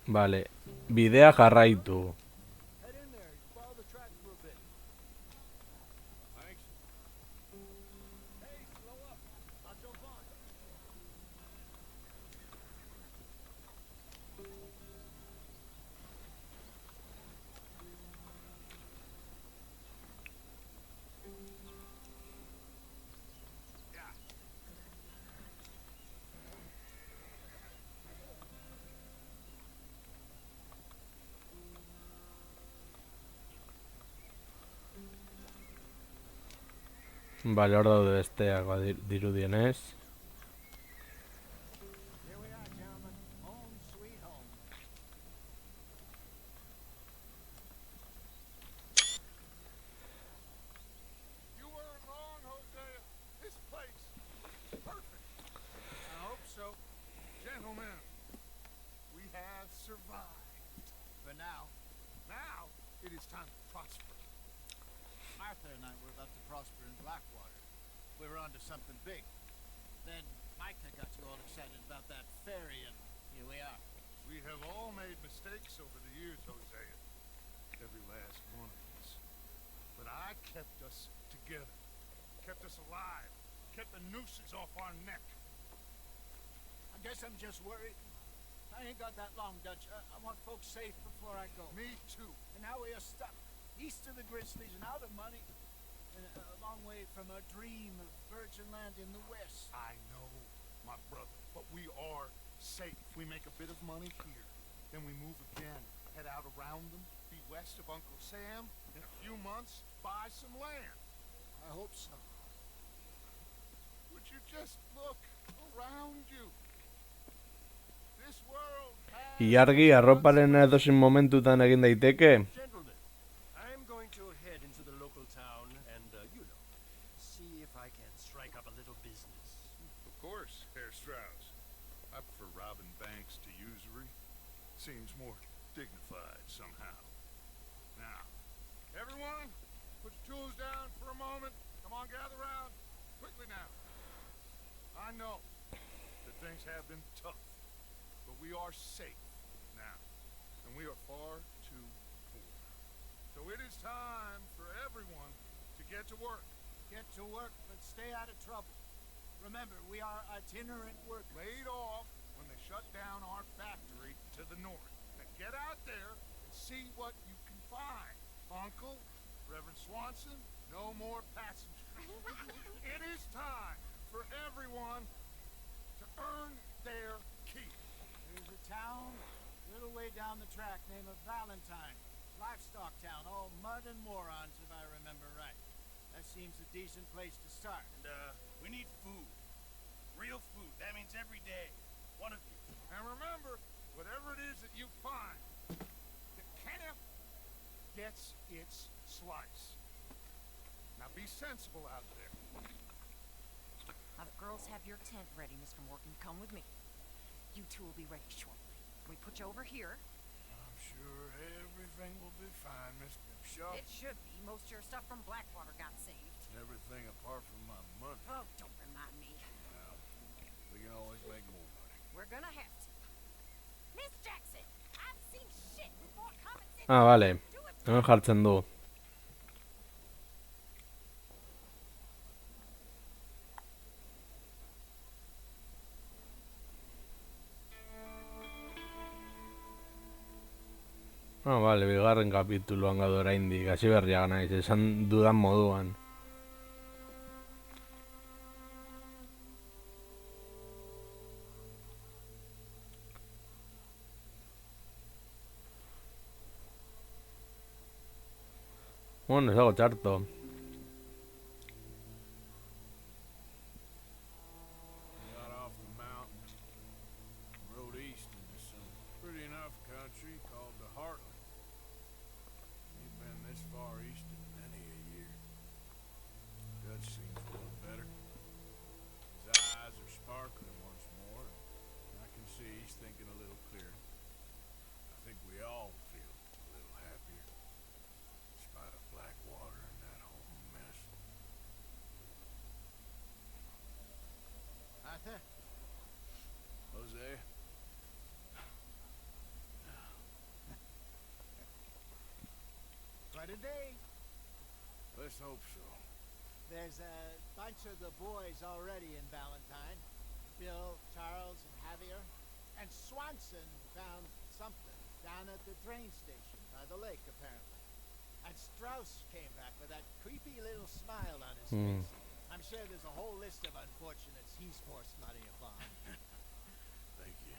Vale, bidea jarraitu. Head in there, follow the track for a bit. Thanks. Hey, slow up. I'll jump on. Vale, hor daude besteak dirudienez. Here we are, gentlemen. Home sweet home. You weren't wrong, Hosea. This place, perfect. I hope so. Gentlemen, we have survived. For now, Now, it is time to prosper. Martha and I were about to prosper in Blackwater. We were onto something big. Then Micah got you all excited about that ferry, and here we are. We have all made mistakes over the years, Hosea. Every last one of us. But I kept us together. kept us alive, kept the nooses off our neck. I guess I'm just worried. I ain't got that long, Dutch. I want folks safe before I go. Me too. And now we are stuck east of the Grizzlies and out of money, and a long way from our dream of virgin land in the west. I know, my brother, but we are safe. We make a bit of money here, then we move again, head out around them, be west of Uncle Sam, in a few months, buy some land. I hope so. Would you just look around you? This world has... Ilargi arroparen edozein momentutan egin daiteke. Gentlemen, I'm going to head into the local town and, see if I can strike up a little business. Of course, Herr Strauss. I prefer robbing banks to usury. Seems more dignified somehow. Now, everyone, put your tools down for a moment. Come on, gather round. Quickly now. I know that things have been tough, but we are safe now, and we are far too poor. So it is time for everyone to get to work. Get to work, but stay out of trouble. Remember, we are itinerant workers. Laid off when they shut down our factory to the north. Now get out there and see what you can find. Uncle, Reverend Swanson, no more passengers. It is time for everyone to earn their keep. There's a town a little way down the track named Valentine. Livestock town, all mud and morons, if I remember right. That seems a decent place to start. And, we need food. Real food. That means every day. One of you. And remember, whatever it is that you find, the camp gets its slice. Now be sensible out there. Now the girls have your tent ready, Mr. Morgan. Come with me. You two will be ready shortly. We put you over here. I'm sure everything will be fine, Mr. Shaw. It should be. Most of your stuff from Blackwater got saved. Everything apart from my money. Oh, don't remind me. Well, we can always make more money. We're gonna have to. Miss Jackson, I've seen shit before common sense. Vale. Do it. Hemen jartzen du. Vale, bigarren kapituluan gaude oraindik, hasi berriak naiz, esan dudan moduan. Bueno, ez dago txarto. Got off the mountain, rode east into some pretty enough country called the Heartland. Ain't been this far east in many a year. Dutch seems a little better. His eyes are sparkling once more, and I can see he's thinking a little clearer. I think we all feel a little happier, in spite of Blackwater and that whole mess. Arthur? Jose? Quite a day. Let's hope so. There's a bunch of the boys already in Valentine. Bill, Charles, and Javier. And Swanson found something down at the train station by the lake, apparently. And Strauss came back with that creepy little smile on his face. I'm sure there's a whole list of unfortunates he's forced money upon. Thank you.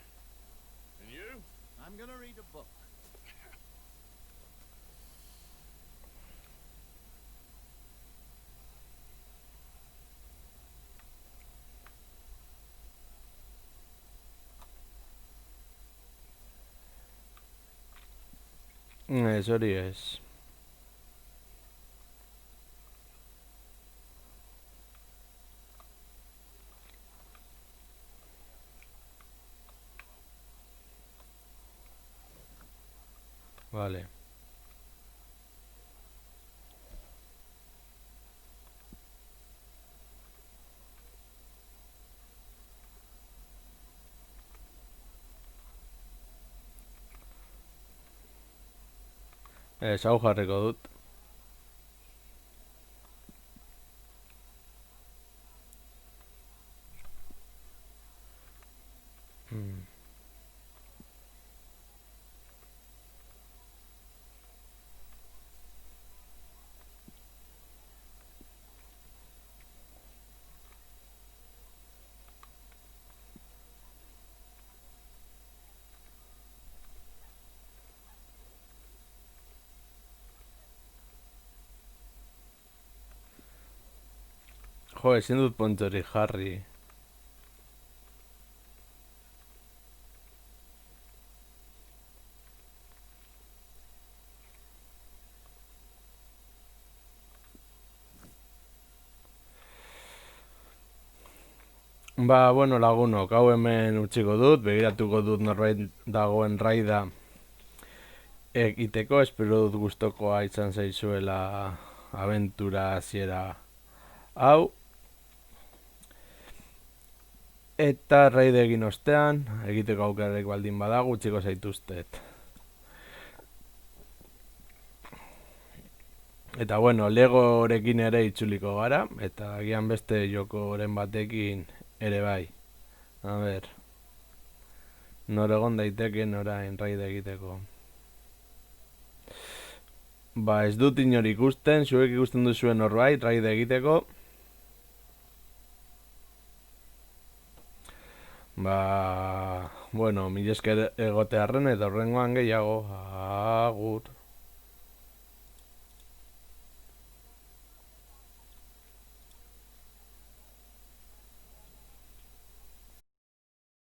And you? I'm gonna read a book. Ez hori ez. Vale. Ez, hau jarriko dut. Jo, ezin dut pontxorik jarri. Ba, bueno, lagunok, hau hemen utziko dut, begiratuko dut norbait dagoen raida egiteko, espero dut gustokoa izan zaizuela abentura hasiera hau. Eta raid egin ostean, egiteko aukerarek baldin badago, utziko zaituztet. Eta bueno, Legorekin ere itzuliko gara, eta agian beste jokoren batekin ere bai. A ber, nor egon daiteken orain raid egiteko. Ba, ez dut inor ikusten, zuek ikusten duzuen norbait raid egiteko. Ba, bueno, mila esker egotearren eta horrengoan gehiago. Agur.